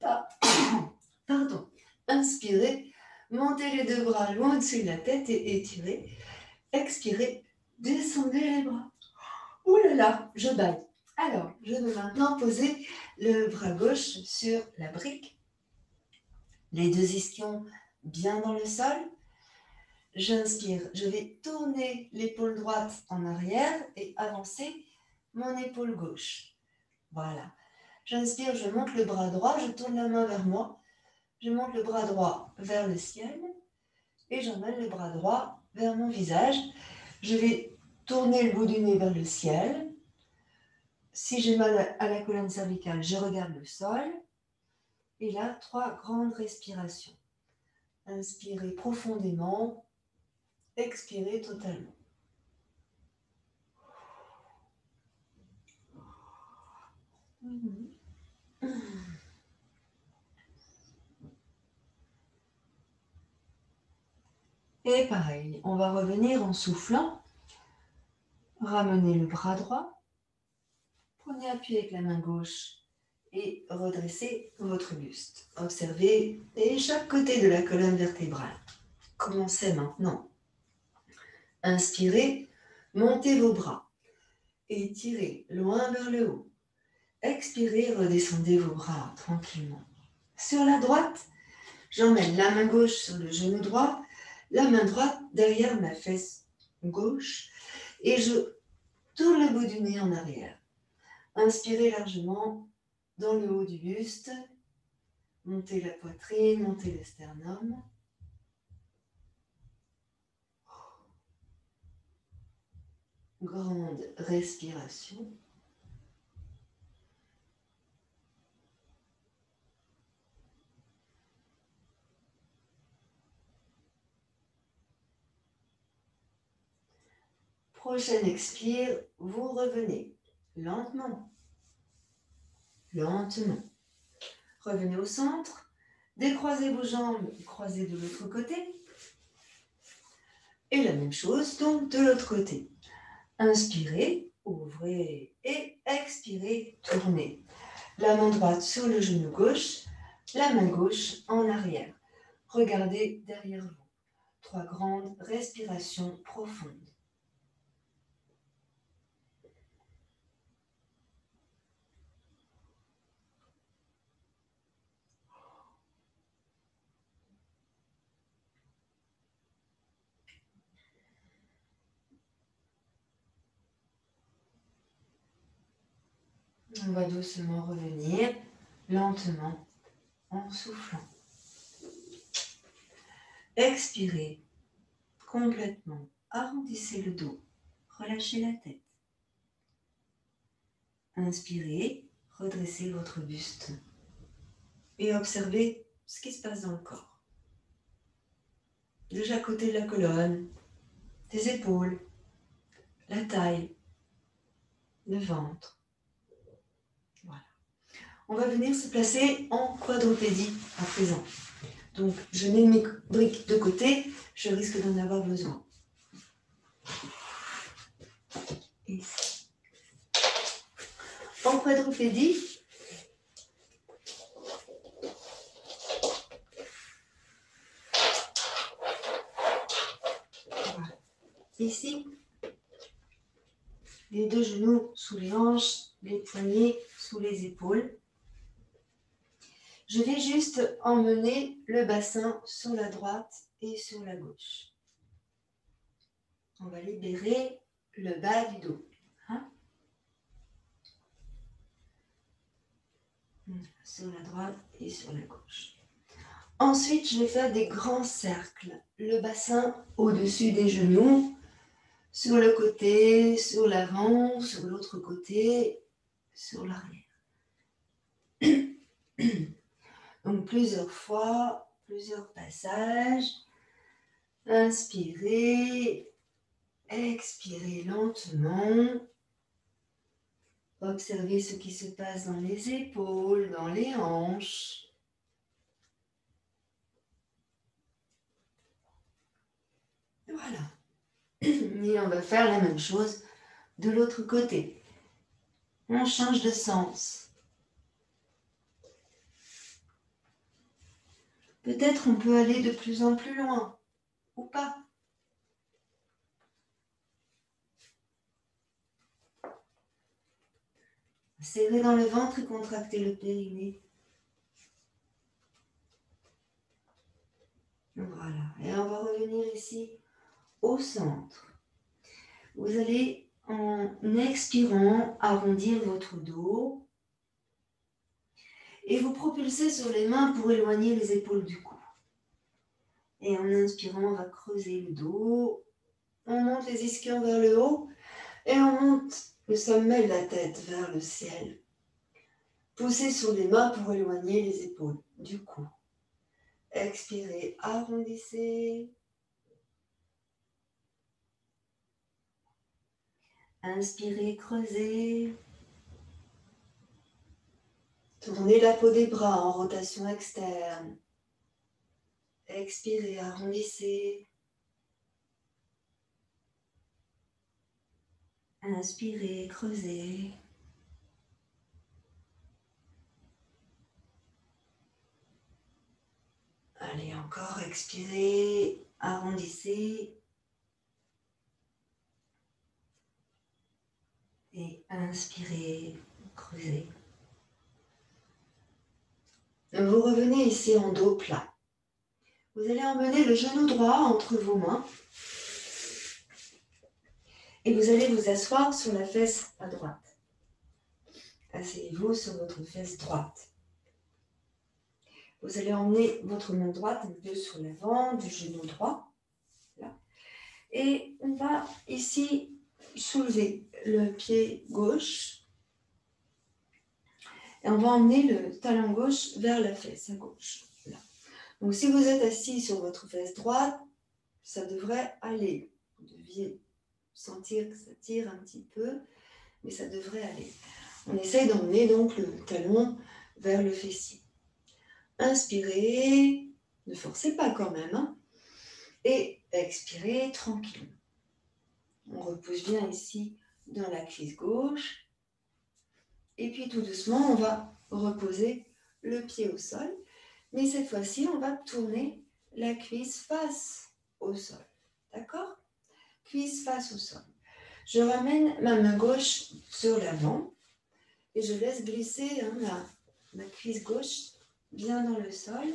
Pardon. Inspirez, montez les deux bras loin au-dessus de la tête et étirez. Expirez, descendez les bras. Ouh là là, je baille. Alors, je vais maintenant poser le bras gauche sur la brique. Les deux ischions bien dans le sol. J'inspire, je vais tourner l'épaule droite en arrière et avancer mon épaule gauche. Voilà. J'inspire, je monte le bras droit, je tourne la main vers moi. Je monte le bras droit vers le ciel et j'emmène le bras droit vers mon visage. Je vais tourner le bout du nez vers le ciel. Si j'ai mal à la colonne cervicale, je regarde le sol. Et là, 3 grandes respirations. Inspirez profondément, expirez totalement. Et pareil, on va revenir en soufflant. Ramenez le bras droit. Prenez appui avec la main gauche et redressez votre buste. Observez et chaque côté de la colonne vertébrale. Commencez maintenant. Inspirez, montez vos bras. Étirez loin vers le haut. Expirez, redescendez vos bras tranquillement. Sur la droite, j'emmène la main gauche sur le genou droit, la main droite derrière ma fesse gauche et je tourne le bout du nez en arrière. Inspirez largement dans le haut du buste, montez la poitrine, montez le sternum. Grande respiration. Prochaine expire, vous revenez lentement. Lentement. Revenez au centre. Décroisez vos jambes, croisez de l'autre côté. Et la même chose, donc de l'autre côté. Inspirez, ouvrez et expirez, tournez. La main droite sur le genou gauche, la main gauche en arrière. Regardez derrière vous. 3 grandes respirations profondes. On va doucement revenir, lentement, en soufflant. Expirez complètement. Arrondissez le dos. Relâchez la tête. Inspirez, redressez votre buste. Et observez ce qui se passe dans le corps. Déjà à côté de la colonne, des épaules, la taille, le ventre. Voilà. on va venir se placer en quadrupédie à présent. Donc, je mets mes briques de côté, je risque d'en avoir besoin. Ici. En quadrupédie, voilà. Ici, les deux genoux sous les hanches, les poignets sous les épaules. Je vais juste emmener le bassin sur la droite et sur la gauche. On va libérer le bas du dos. Hein? Sur la droite et sur la gauche. Ensuite, je vais faire des grands cercles. Le bassin au-dessus des genoux, sur le côté, sur l'avant, sur l'autre côté, sur l'arrière. Donc plusieurs fois, plusieurs passages. Inspirez, expirez lentement. Observez ce qui se passe dans les épaules, dans les hanches. Voilà. Et on va faire la même chose de l'autre côté. On change de sens. Peut-être on peut aller de plus en plus loin, ou pas. Serrez dans le ventre et contractez le périnée. Voilà. Et on va revenir ici au centre. Vous allez, en expirant, arrondir votre dos et vous propulser sur les mains pour éloigner les épaules du cou. Et en inspirant, on va creuser le dos. On monte les ischions vers le haut et on monte le sommet de la tête vers le ciel. Poussez sur les mains pour éloigner les épaules du cou. Expirez, arrondissez. Inspirez, creusez. Tournez la peau des bras en rotation externe. Expirez, arrondissez. Inspirez, creusez. Allez, encore, expirez, arrondissez. Et inspirez, creusez. Vous revenez ici en dos plat. Vous allez emmener le genou droit entre vos mains. Et vous allez vous asseoir sur la fesse à droite. Asseyez-vous sur votre fesse droite. Vous allez emmener votre main droite un peu sur l'avant du genou droit. Là. Et on va ici soulever le pied gauche. Et on va emmener le talon gauche vers la fesse à gauche. Là. Donc si vous êtes assis sur votre fesse droite, ça devrait aller. Vous deviez sentir que ça tire un petit peu, mais ça devrait aller. On essaye d'emmener donc le talon vers le fessier. Inspirez, ne forcez pas quand même, hein, et expirez tranquillement. On repousse bien ici dans la cuisse gauche. Et puis tout doucement, on va reposer le pied au sol. Mais cette fois-ci, on va tourner la cuisse face au sol. D'accord ? Cuisse face au sol. Je ramène ma main gauche sur l'avant et je laisse glisser ma cuisse gauche bien dans le sol.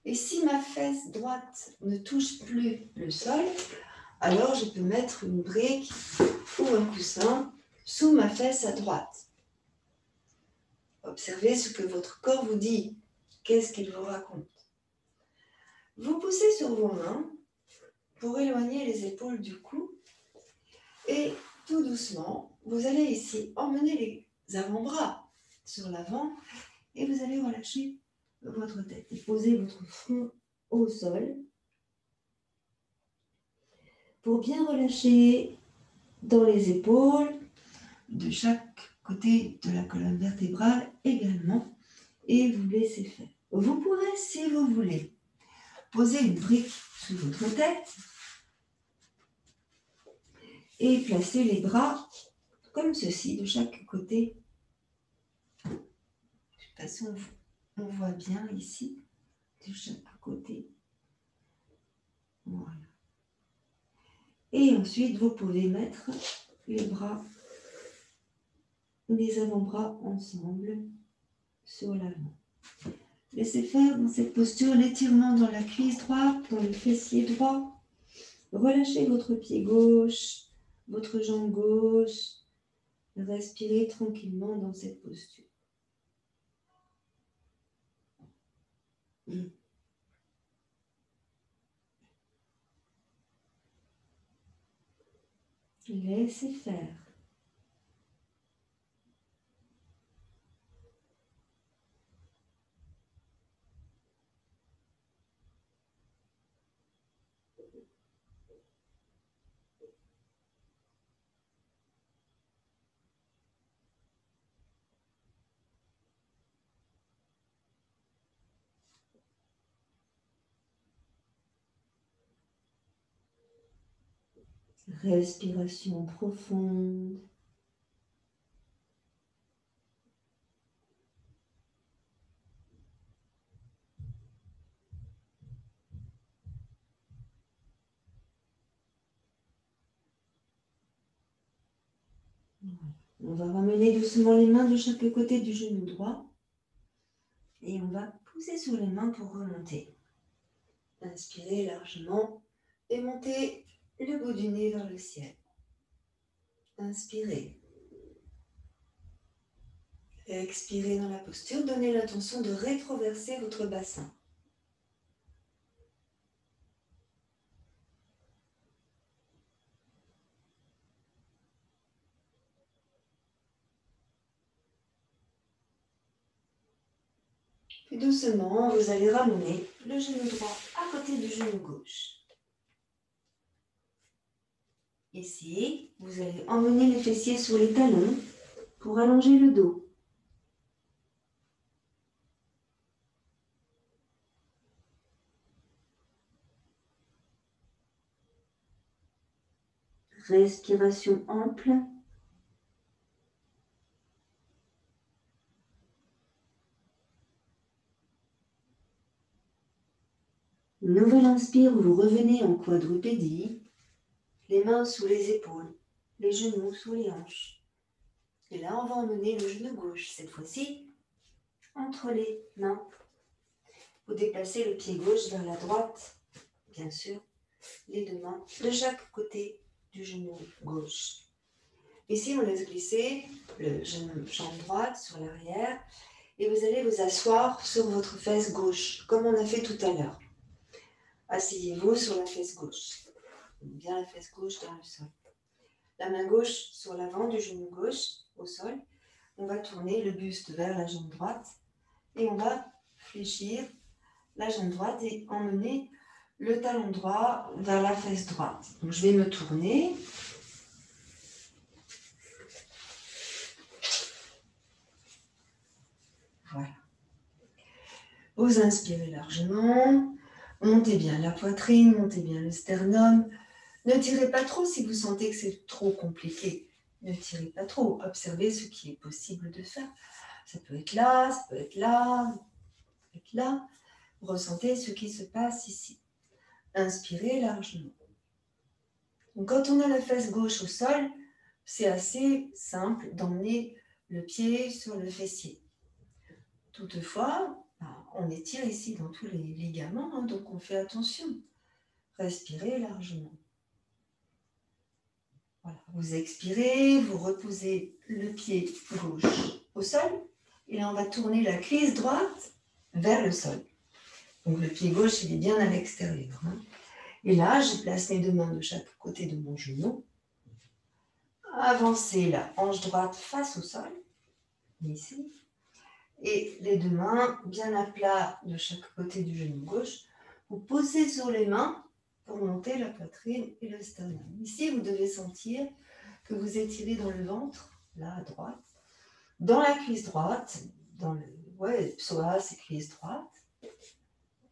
Et si ma fesse droite ne touche plus le sol, alors je peux mettre une brique ou un coussin sous ma fesse à droite. Observez ce que votre corps vous dit. Qu'est-ce qu'il vous raconte? Vous poussez sur vos mains pour éloigner les épaules du cou. Et tout doucement, vous allez ici emmener les avant-bras sur l'avant et vous allez relâcher votre tête et poser votre front au sol pour bien relâcher dans les épaules de chaque côté de la colonne vertébrale également. Et vous laissez faire. Vous pourrez, si vous voulez, poser une brique sous votre tête et placer les bras comme ceci, de chaque côté. De toute façon, on voit bien ici, de chaque côté. Voilà. Et ensuite, vous pouvez mettre les bras, les avant-bras ensemble sur l'avant. Laissez faire dans cette posture l'étirement dans la cuisse droite, dans le fessier droit. Relâchez votre pied gauche, votre jambe gauche. Respirez tranquillement dans cette posture. Laissez faire. Respiration profonde. On va ramener doucement les mains de chaque côté du genou droit et on va pousser sur les mains pour remonter. Inspirez largement et montez le bout du nez vers le ciel. Inspirez. Expirez dans la posture, donnez l'intention de rétroverser votre bassin. Puis doucement, vous allez ramener le genou droit à côté du genou gauche. Ici, vous allez emmener les fessiers sur les talons pour allonger le dos. Respiration ample. Nouvelle inspire, vous revenez en quadrupédie, les mains sous les épaules, les genoux sous les hanches. Et là, on va emmener le genou gauche, cette fois-ci, entre les mains. Vous déplacez le pied gauche vers la droite, bien sûr, les deux mains de chaque côté du genou gauche. Ici, on laisse glisser le jambe droite sur l'arrière et vous allez vous asseoir sur votre fesse gauche, comme on a fait tout à l'heure. Asseyez-vous sur la fesse gauche, bien la fesse gauche dans le sol. La main gauche sur l'avant du genou gauche au sol. On va tourner le buste vers la jambe droite et on va fléchir la jambe droite et emmener le talon droit vers la fesse droite. Donc, je vais me tourner. Voilà. Vous inspirez largement. Montez bien la poitrine, montez bien le sternum. Ne tirez pas trop si vous sentez que c'est trop compliqué. Ne tirez pas trop. Observez ce qui est possible de faire. Ça peut être là, ça peut être là, ça peut être là. Ressentez ce qui se passe ici. Inspirez largement. Donc, quand on a la fesse gauche au sol, c'est assez simple d'emmener le pied sur le fessier. Toutefois, on étire ici dans tous les ligaments, donc on fait attention. Respirez largement. Voilà. Vous expirez, vous reposez le pied gauche au sol. Et là, on va tourner la cuisse droite vers le sol. Donc le pied gauche, il est bien à l'extérieur. Et là, je place mes deux mains de chaque côté de mon genou. Avancez la hanche droite face au sol, ici. Et les deux mains bien à plat de chaque côté du genou gauche. Vous posez sur les mains pour monter la poitrine et le sternum. Ici, vous devez sentir que vous étirez dans le ventre, là à droite. dans la cuisse droite, dans le psoas et cuisse droite,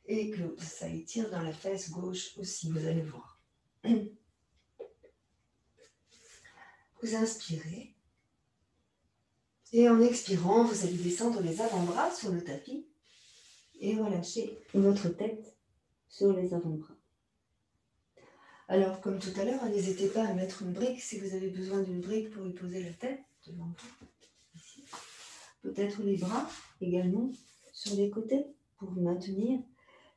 et que ça étire dans la fesse gauche aussi, vous allez voir. Vous inspirez. Et en expirant, vous allez descendre les avant-bras sur le tapis et relâcher votre tête sur les avant-bras. Alors, comme tout à l'heure, n'hésitez pas à mettre une brique si vous avez besoin d'une brique pour y poser la tête devant vous. Ici. Peut-être les bras également sur les côtés pour vous maintenir.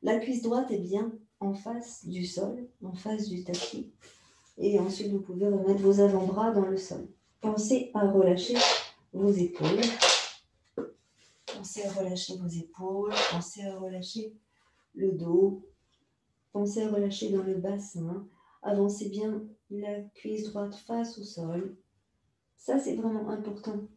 La cuisse droite est bien en face du sol, en face du tapis. Et ensuite, vous pouvez remettre vos avant-bras dans le sol. Pensez à relâcher vos épaules. Pensez à relâcher vos épaules. Pensez à relâcher le dos. Pensez à relâcher dans le bassin. Avancez bien la cuisse droite face au sol. Ça, c'est vraiment important.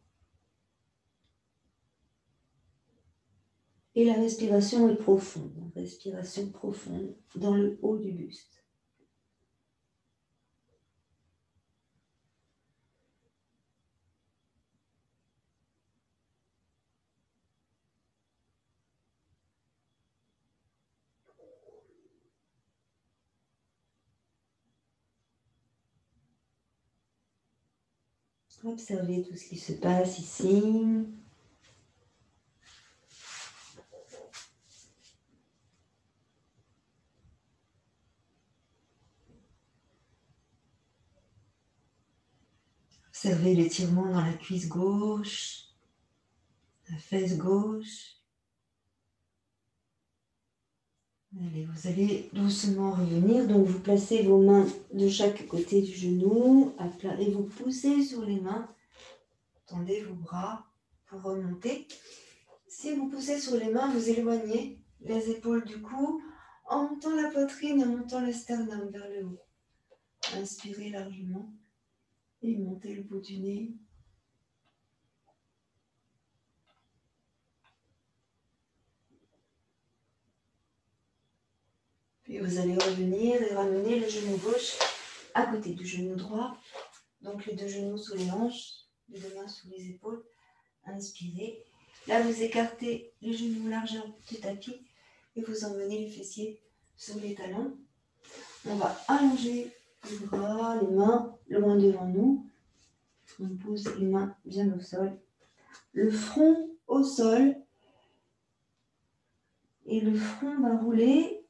Et la respiration est profonde. Respiration profonde dans le haut du buste. Observez tout ce qui se passe ici. Observez l'étirement dans la cuisse gauche, la fesse gauche. Allez, vous allez doucement revenir. Donc, vous placez vos mains de chaque côté du genou à plat et vous poussez sur les mains. Tendez vos bras pour remonter. Si vous poussez sur les mains, vous éloignez les épaules du cou en montant la poitrine, en montant le sternum vers le haut. Inspirez largement et montez le bout du nez. Puis vous allez revenir et ramener le genou gauche à côté du genou droit. Donc les deux genoux sous les hanches, les deux mains sous les épaules. Inspirez. Là, vous écartez les genoux largeur du tapis et vous emmenez les fessiers sur les talons. On va allonger les bras, les mains loin devant nous. On pose les mains bien au sol. Le front au sol. Et le front va rouler.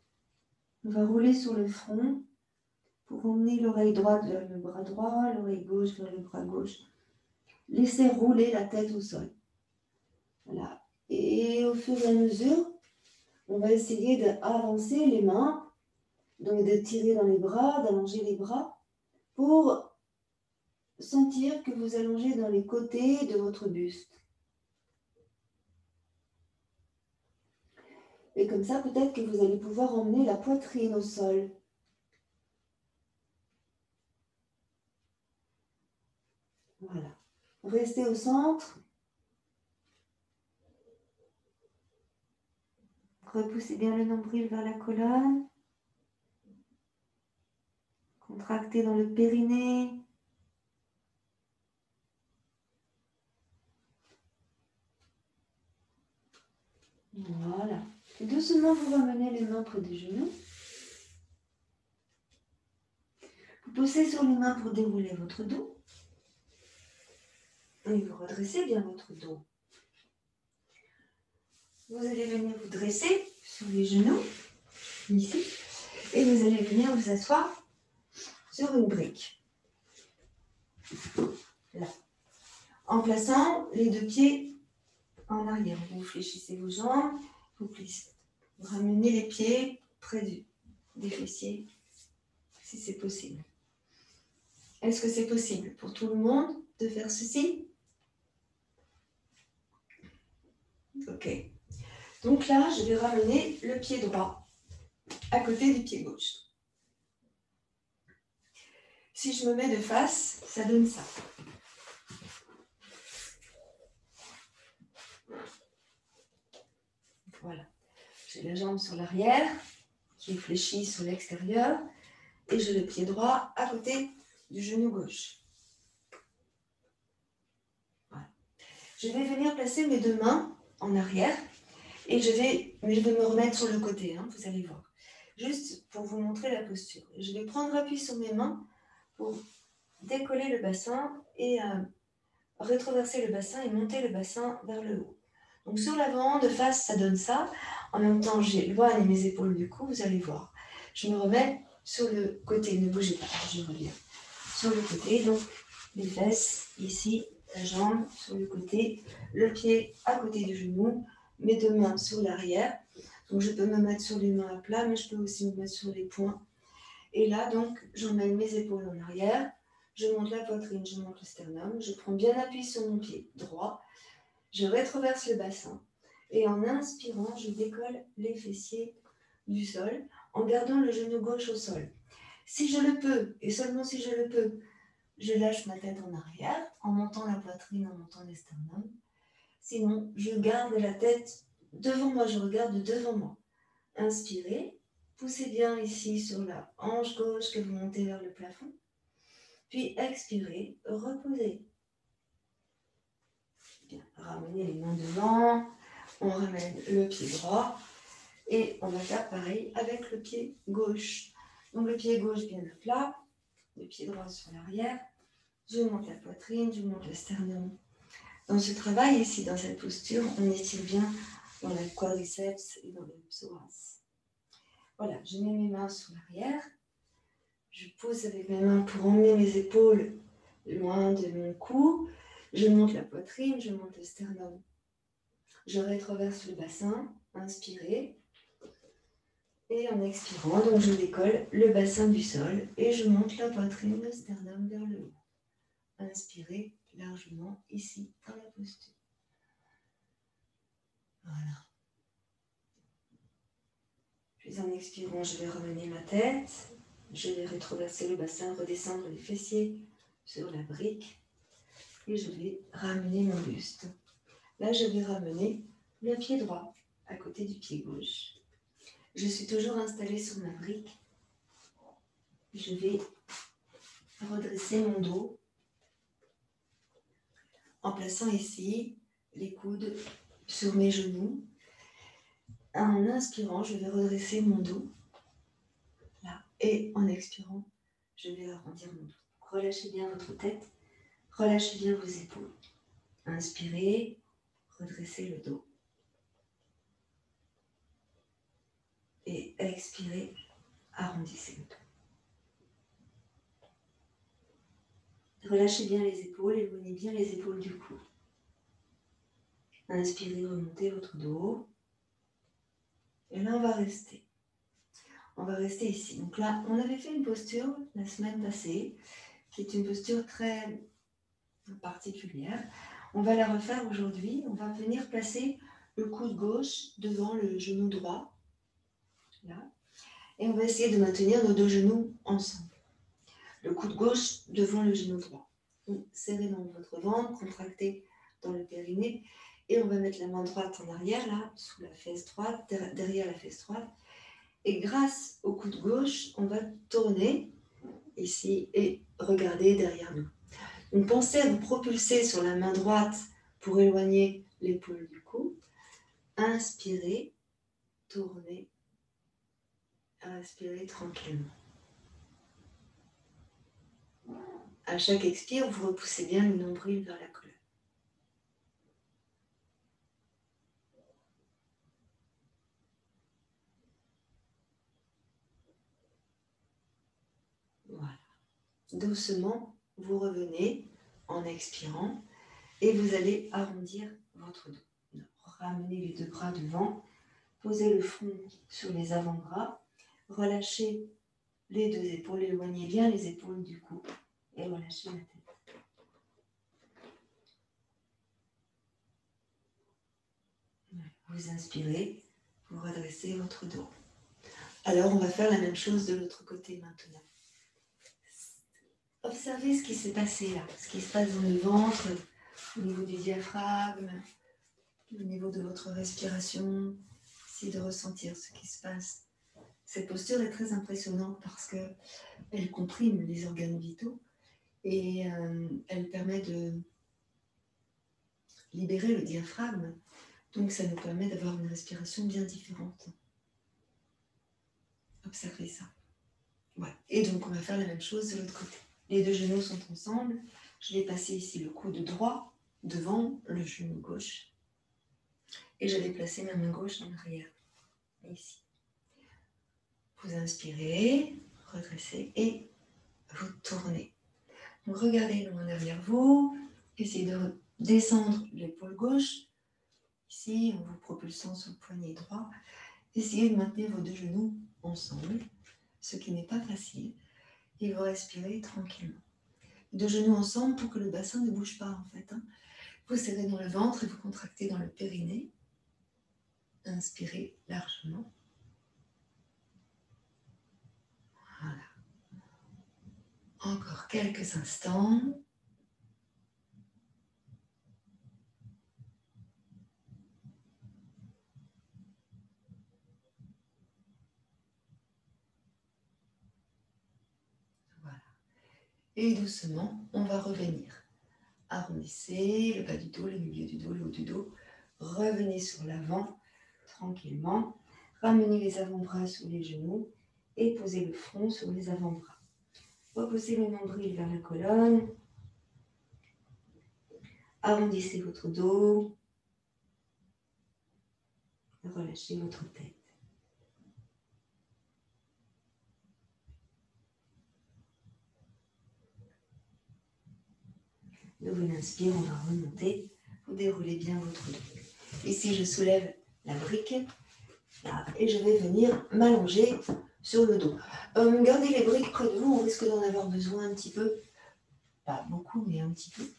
On va rouler sur le front pour emmener l'oreille droite vers le bras droit, l'oreille gauche vers le bras gauche. Laissez rouler la tête au sol. Voilà. Et au fur et à mesure, on va essayer d'avancer les mains, donc de tirer dans les bras, d'allonger les bras pour sentir que vous allongez dans les côtés de votre buste. Et comme ça, peut-être que vous allez pouvoir emmener la poitrine au sol. Voilà. Restez au centre. Repoussez bien le nombril vers la colonne. Contractez dans le périnée. Voilà. Et doucement, vous ramenez les mains près des genoux. Vous poussez sur les mains pour dérouler votre dos. Et vous redressez bien votre dos. Vous allez venir vous dresser sur les genoux, ici. Et vous allez venir vous asseoir sur une brique. Là. En plaçant les deux pieds en arrière. Vous fléchissez vos jambes. Vous ramenez les pieds près des fessiers, si c'est possible. Est-ce que c'est possible pour tout le monde de faire ceci? Ok. Donc là, je vais ramener le pied droit à côté du pied gauche. Si je me mets de face, ça donne ça. Voilà. J'ai la jambe sur l'arrière, qui est fléchie sur l'extérieur, et j'ai le pied droit à côté du genou gauche. Voilà. Je vais venir placer mes deux mains en arrière et je vais me remettre sur le côté, hein, vous allez voir. Juste pour vous montrer la posture. Je vais prendre appui sur mes mains pour décoller le bassin et rétroverser le bassin et monter le bassin vers le haut. Donc sur l'avant, de face, ça donne ça. En même temps, j'éloigne mes épaules du cou, vous allez voir. Je me remets sur le côté, ne bougez pas, je reviens. Sur le côté, donc les fesses ici, la jambe sur le côté, le pied à côté du genou, mes deux mains sur l'arrière. Donc je peux me mettre sur les mains à plat, mais je peux aussi me mettre sur les poings. Et là, donc, j'emmène mes épaules en arrière, je monte la poitrine, je monte le sternum, je prends bien appui sur mon pied droit, je rétroverse le bassin. Et en inspirant, je décolle les fessiers du sol en gardant le genou gauche au sol. Si je le peux, et seulement si je le peux, je lâche ma tête en arrière en montant la poitrine, en montant le sternum. Sinon, je garde la tête devant moi, je regarde devant moi. Inspirez, poussez bien ici sur la hanche gauche que vous montez vers le plafond. Puis expirez, reposez. Bien, ramenez les mains devant, on ramène le pied droit et on va faire pareil avec le pied gauche. Donc le pied gauche bien à plat, le pied droit sur l'arrière. Je monte la poitrine, je monte le sternum. Dans ce travail ici, dans cette posture, on étire bien dans le quadriceps et dans le psoas. Voilà, je mets mes mains sur l'arrière. Je pousse avec mes mains pour emmener mes épaules loin de mon cou. Je monte la poitrine, je monte le sternum. Je rétroverse le bassin, inspirez. Et en expirant, donc je décolle le bassin du sol et je monte la poitrine, le sternum vers le haut. Inspirez largement ici dans la posture. Voilà. Puis en expirant, je vais ramener ma tête. Je vais rétroverser le bassin, redescendre les fessiers sur la brique. Et je vais ramener mon buste. Là, je vais ramener le pied droit à côté du pied gauche. Je suis toujours installée sur ma brique. Je vais redresser mon dos en plaçant ici les coudes sur mes genoux. En inspirant, je vais redresser mon dos. Là. Et en expirant, je vais arrondir mon dos. Relâchez bien votre tête. Relâchez bien vos épaules. Inspirez, redressez le dos. Et expirez, arrondissez le dos. Relâchez bien les épaules, éloignez bien les épaules du cou. Inspirez, remontez votre dos. Et là, on va rester. On va rester ici. Donc là, on avait fait une posture la semaine passée, qui est une posture très particulière. On va la refaire aujourd'hui. On va venir placer le coude gauche devant le genou droit. Là. Et on va essayer de maintenir nos deux genoux ensemble. Le coude gauche devant le genou droit. Donc, serrez dans votre ventre, contractez dans le périnée. Et on va mettre la main droite en arrière, là, sous la fesse droite, derrière la fesse droite. Et grâce au coude gauche, on va tourner ici et regarder derrière nous. Donc, pensez à vous propulser sur la main droite pour éloigner l'épaule du cou. Inspirez, tournez, inspirez tranquillement. À chaque expire, vous repoussez bien le nombril vers la colonne. Voilà. Doucement, vous revenez en expirant et vous allez arrondir votre dos. Ramenez les deux bras devant, posez le front sur les avant-bras, relâchez les deux épaules, éloignez bien les épaules du cou et relâchez la tête. Vous inspirez, vous redressez votre dos. Alors on va faire la même chose de l'autre côté maintenant. Observez ce qui s'est passé là, ce qui se passe dans le ventre, au niveau du diaphragme, au niveau de votre respiration. Essayez de ressentir ce qui se passe. Cette posture est très impressionnante parce qu'elle comprime les organes vitaux et elle permet libérer le diaphragme. Donc ça nous permet d'avoir une respiration bien différente. Observez ça. Voilà. Et donc on va faire la même chose de l'autre côté. Les deux genoux sont ensemble. Je vais passer ici le coude droit devant le genou gauche. Et je vais placer ma main gauche en arrière. Ici. Vous inspirez, redressez et vous tournez. Donc regardez loin derrière vous. Essayez de descendre l'épaule gauche. Ici, en vous propulsant sur le poignet droit. Essayez de maintenir vos deux genoux ensemble, ce qui n'est pas facile. Et vous respirez tranquillement. Deux genoux ensemble pour que le bassin ne bouge pas en fait. Vous serrez dans le ventre et vous contractez dans le périnée. Inspirez largement. Voilà. Encore quelques instants. Voilà. Et doucement, on va revenir. Arrondissez le bas du dos, le milieu du dos, le haut du dos. Revenez sur l'avant, tranquillement. Ramenez les avant-bras sous les genoux et posez le front sur les avant-bras. Reposez le nombril vers la colonne. Arrondissez votre dos. Relâchez votre tête. De vous inspire, on va remonter. Vous déroulez bien votre dos. Ici, je soulève la brique là, et je vais venir m'allonger sur le dos. Gardez les briques près de vous, on risque d'en avoir besoin un petit peu. Pas beaucoup, mais un petit peu.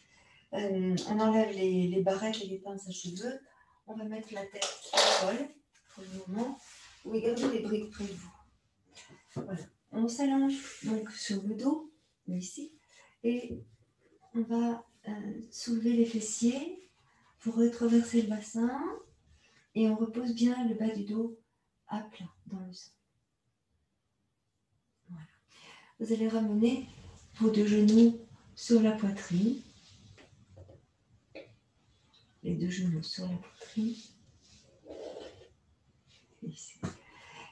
On enlève les barrettes et les pinces à cheveux. On va mettre la tête au sol pour le moment. Oui, gardez les briques près de vous. Voilà. On s'allonge donc sur le dos, ici, et on va soulever les fessiers pour retraverser le bassin et on repose bien le bas du dos à plat dans le sol. Voilà. Vous allez ramener vos deux genoux sur la poitrine. Les deux genoux sur la poitrine. Ici.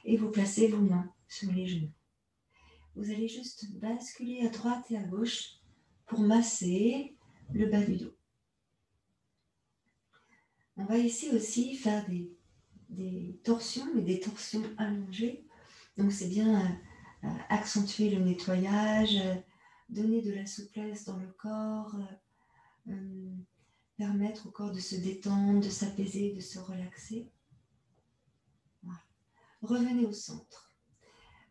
Et vous placez vos mains sur les genoux. Vous allez juste basculer à droite et à gauche pour masser le bas du dos. On va ici aussi faire des torsions, mais des torsions allongées. Donc c'est bien accentuer le nettoyage, donner de la souplesse dans le corps, permettre au corps de se détendre, de s'apaiser, de se relaxer. Voilà. Revenez au centre.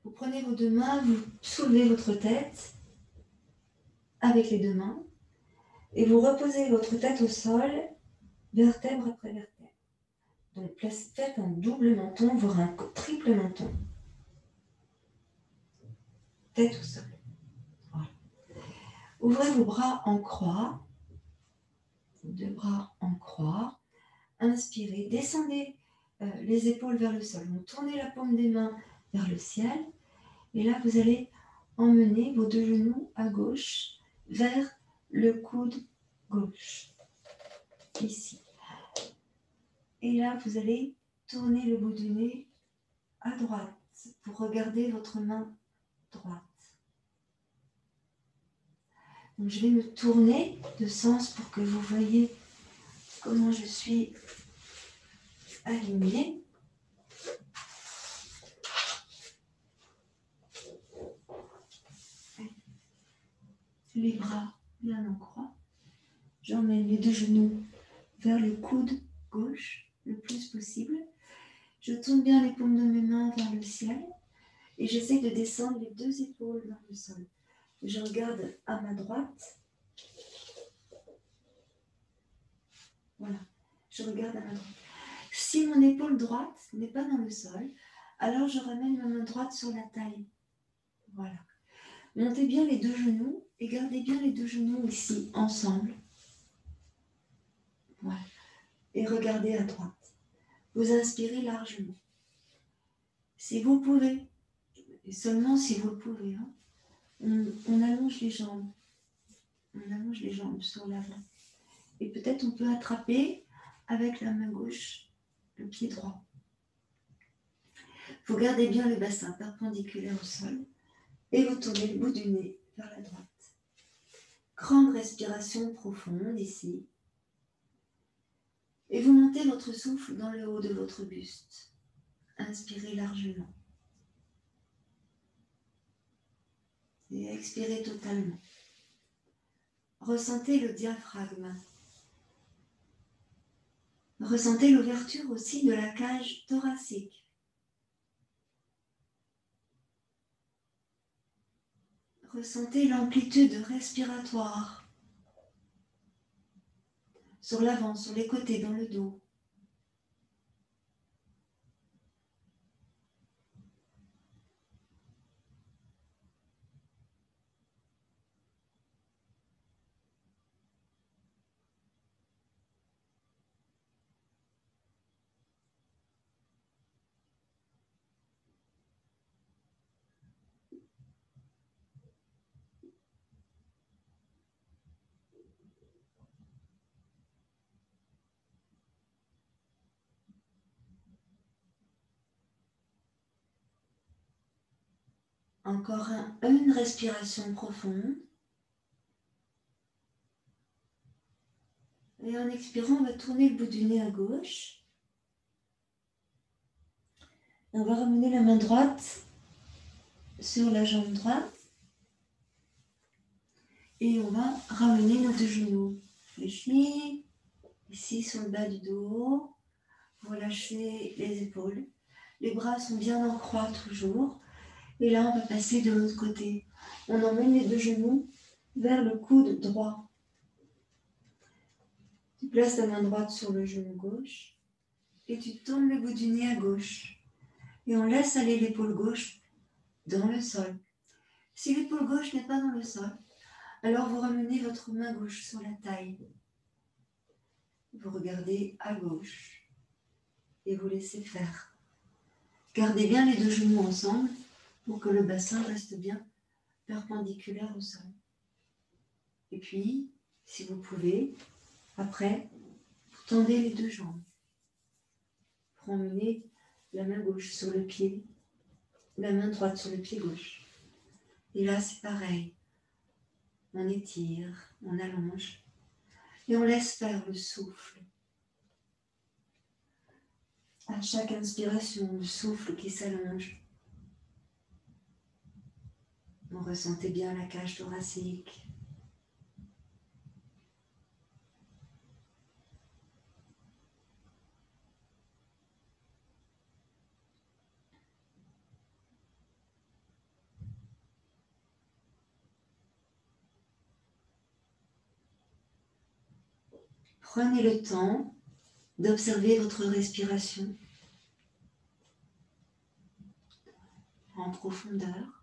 Vous prenez vos deux mains, vous soulevez votre tête avec les deux mains et vous reposez votre tête au sol, vertèbre après vertèbre. Donc faites un double menton, voire un triple menton. Tête au sol. Voilà. Ouvrez vos bras en croix, vos deux bras en croix. Inspirez, descendez les épaules vers le sol. Donc tournez la paume des mains vers le ciel. Et là, vous allez emmener vos deux genoux à gauche vers le coude gauche. Ici. Et là, vous allez tourner le bout du nez à droite pour regarder votre main droite. Donc, je vais me tourner de sens pour que vous voyez comment je suis alignée. Les bras bien en croix. J'emmène les deux genoux vers le coude gauche le plus possible. Je tourne bien les paumes de mes mains vers le ciel et j'essaie de descendre les deux épaules vers le sol. Je regarde à ma droite. Voilà, je regarde à ma droite. Si mon épaule droite n'est pas dans le sol, alors je ramène ma main droite sur la taille. Voilà. Montez bien les deux genoux et gardez bien les deux genoux ici, ensemble. Voilà. Et regardez à droite. Vous inspirez largement. Si vous pouvez, et seulement si vous le pouvez, on allonge les jambes. On allonge les jambes sur l'avant. Et peut-être on peut attraper avec la main gauche le pied droit. Vous gardez bien le bassin perpendiculaire au sol et vous tournez le bout du nez vers la droite. Grande respiration profonde ici. Et vous montez votre souffle dans le haut de votre buste. Inspirez largement. Et expirez totalement. Ressentez le diaphragme. Ressentez l'ouverture aussi de la cage thoracique. Ressentez l'amplitude respiratoire sur l'avant, sur les côtés, dans le dos. Encore une respiration profonde. Et en expirant, on va tourner le bout du nez à gauche. Et on va ramener la main droite sur la jambe droite. Et on va ramener nos deux genoux fléchis, ici sur le bas du dos. Vous relâchez les épaules. Les bras sont bien en croix toujours. Et là, on va passer de l'autre côté. On emmène les deux genoux vers le coude droit. Tu places ta main droite sur le genou gauche et tu tournes le bout du nez à gauche. Et on laisse aller l'épaule gauche dans le sol. Si l'épaule gauche n'est pas dans le sol, alors vous ramenez votre main gauche sur la taille. Vous regardez à gauche et vous laissez faire. Gardez bien les deux genoux ensemble pour que le bassin reste bien perpendiculaire au sol. Et puis, si vous pouvez, après, vous tendez les deux jambes pour emmener la main gauche sur le pied, la main droite sur le pied gauche. Et là, c'est pareil. On étire, on allonge et on laisse faire le souffle. À chaque inspiration, le souffle qui s'allonge. On ressentait bien la cage thoracique. Prenez le temps d'observer votre respiration en profondeur.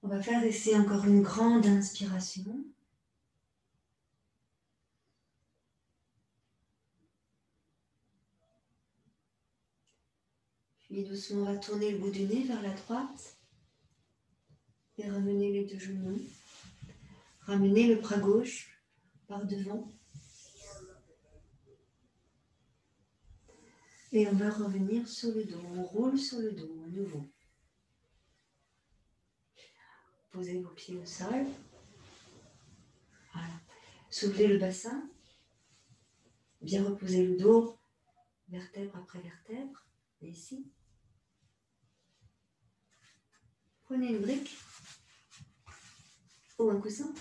On va faire ici encore une grande inspiration. Puis doucement, on va tourner le bout du nez vers la droite et ramener les deux genoux. Ramener le bras gauche par devant. Et on va revenir sur le dos. On roule sur le dos à nouveau. Posez vos pieds au sol. Voilà. Soulevez le bassin. Bien reposer le dos, vertèbre après vertèbre. Et ici. Prenez une brique ou un coussin.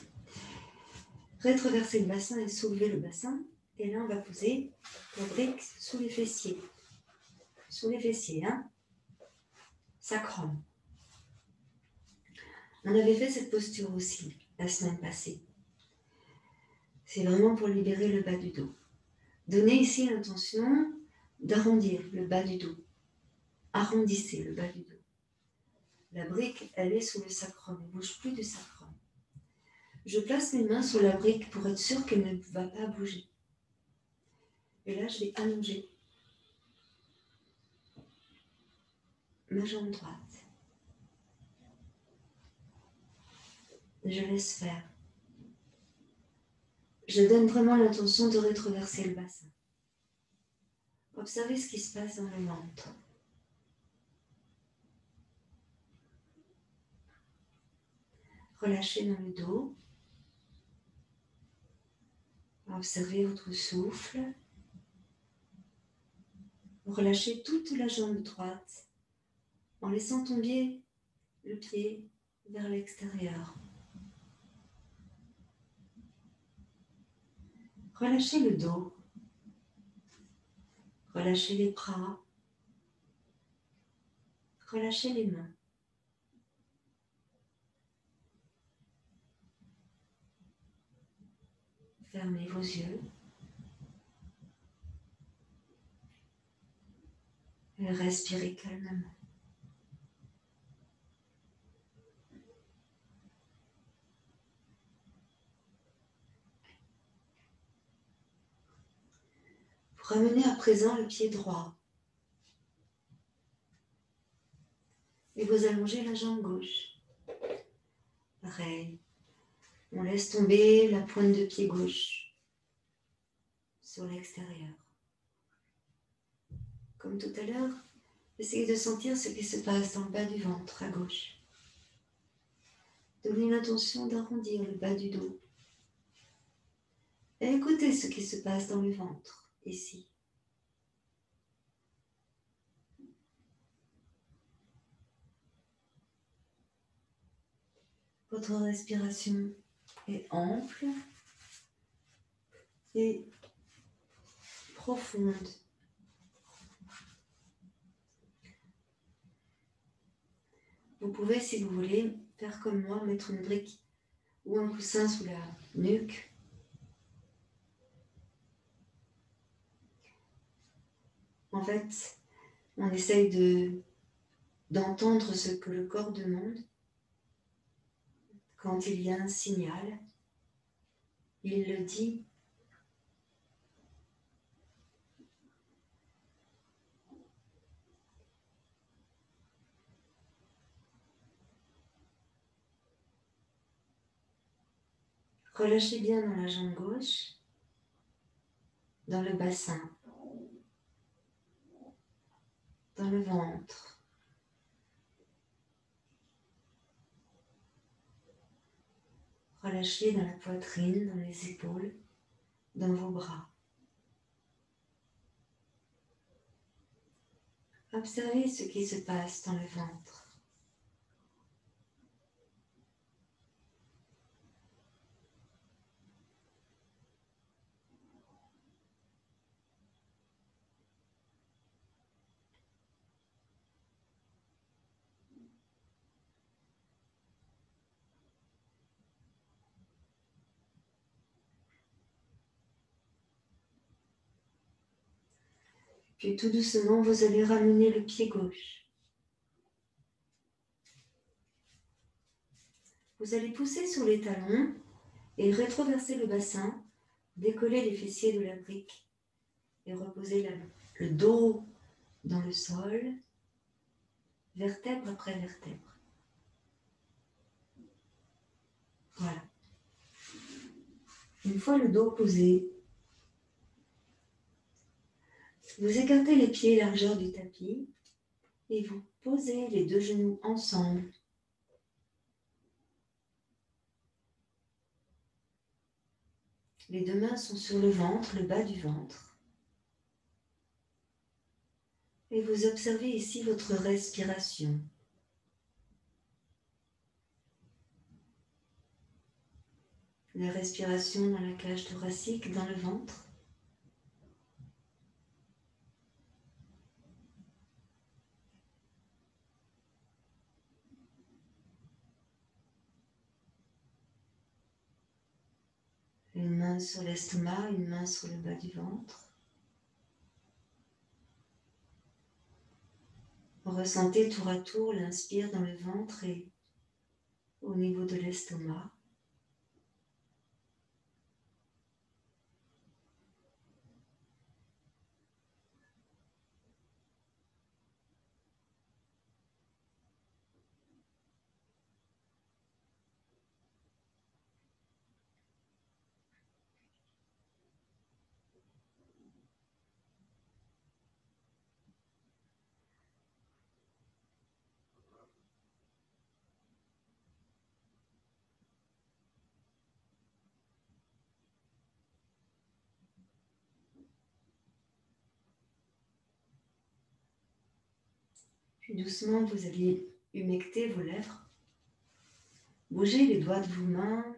Rétroversez le bassin et soulevez le bassin. Et là, on va poser la brique sous les fessiers. Sous les fessiers, hein. Sacrum. On avait fait cette posture aussi la semaine passée. C'est vraiment pour libérer le bas du dos. Donnez ici l'intention d'arrondir le bas du dos. Arrondissez le bas du dos. La brique, elle est sous le sacrum, elle ne bouge plus du sacrum. Je place mes mains sur la brique pour être sûre qu'elle ne va pas bouger. Et là, je vais allonger ma jambe droite. Je laisse faire. Je donne vraiment l'intention de rétroverser le bassin. Observez ce qui se passe dans le ventre. Relâchez dans le dos. Observez votre souffle. Relâchez toute la jambe droite en laissant tomber le pied vers l'extérieur. Relâchez le dos. Relâchez les bras. Relâchez les mains. Fermez vos yeux. Et respirez calmement. Vous ramenez à présent le pied droit. Et vous allongez la jambe gauche. Pareil. On laisse tomber la pointe de pied gauche sur l'extérieur. Comme tout à l'heure, essayez de sentir ce qui se passe dans le bas du ventre à gauche. Donnez l'intention d'arrondir le bas du dos. Et écoutez ce qui se passe dans le ventre, ici. Votre respiration est ample et profonde. Vous pouvez, si vous voulez, faire comme moi, mettre une brique ou un coussin sous la nuque. En fait, on essaye d'entendre ce que le corps demande. Quand il y a un signal, il le dit. Relâchez bien dans la jambe gauche, dans le bassin, dans le ventre. Relâchez dans la poitrine, dans les épaules, dans vos bras. Observez ce qui se passe dans le ventre. Puis tout doucement, vous allez ramener le pied gauche. Vous allez pousser sur les talons et rétroverser le bassin, décoller les fessiers de la brique et reposer le dos dans le sol, vertèbre après vertèbre. Voilà. Une fois le dos posé, vous écartez les pieds largeur du tapis et vous posez les deux genoux ensemble. Les deux mains sont sur le ventre, le bas du ventre. Et vous observez ici votre respiration. La respiration dans la cage thoracique, dans le ventre. Une main sur l'estomac, une main sur le bas du ventre. Ressentez tour à tour l'inspire dans le ventre et au niveau de l'estomac. Puis doucement, vous allez humecter vos lèvres. Bougez les doigts de vos mains.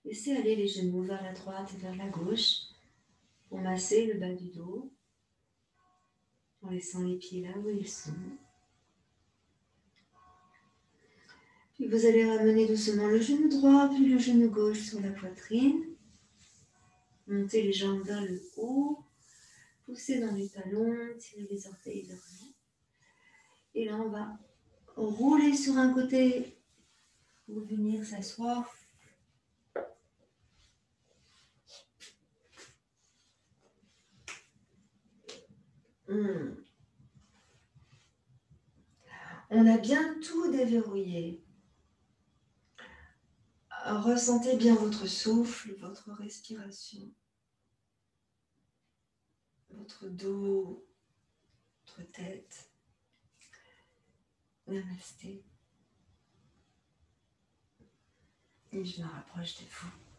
Laissez aller les genoux vers la droite et vers la gauche pour masser le bas du dos en laissant les pieds là où ils sont. Puis vous allez ramener doucement le genou droit puis le genou gauche sur la poitrine. Montez les jambes vers le haut. Poussez dans les talons, tirez les orteils vers le haut. Et là, on va rouler sur un côté pour venir s'asseoir. On a bien tout déverrouillé. Ressentez bien votre souffle, votre respiration, votre dos, votre tête. Namasté. Et je me rapproche de vous.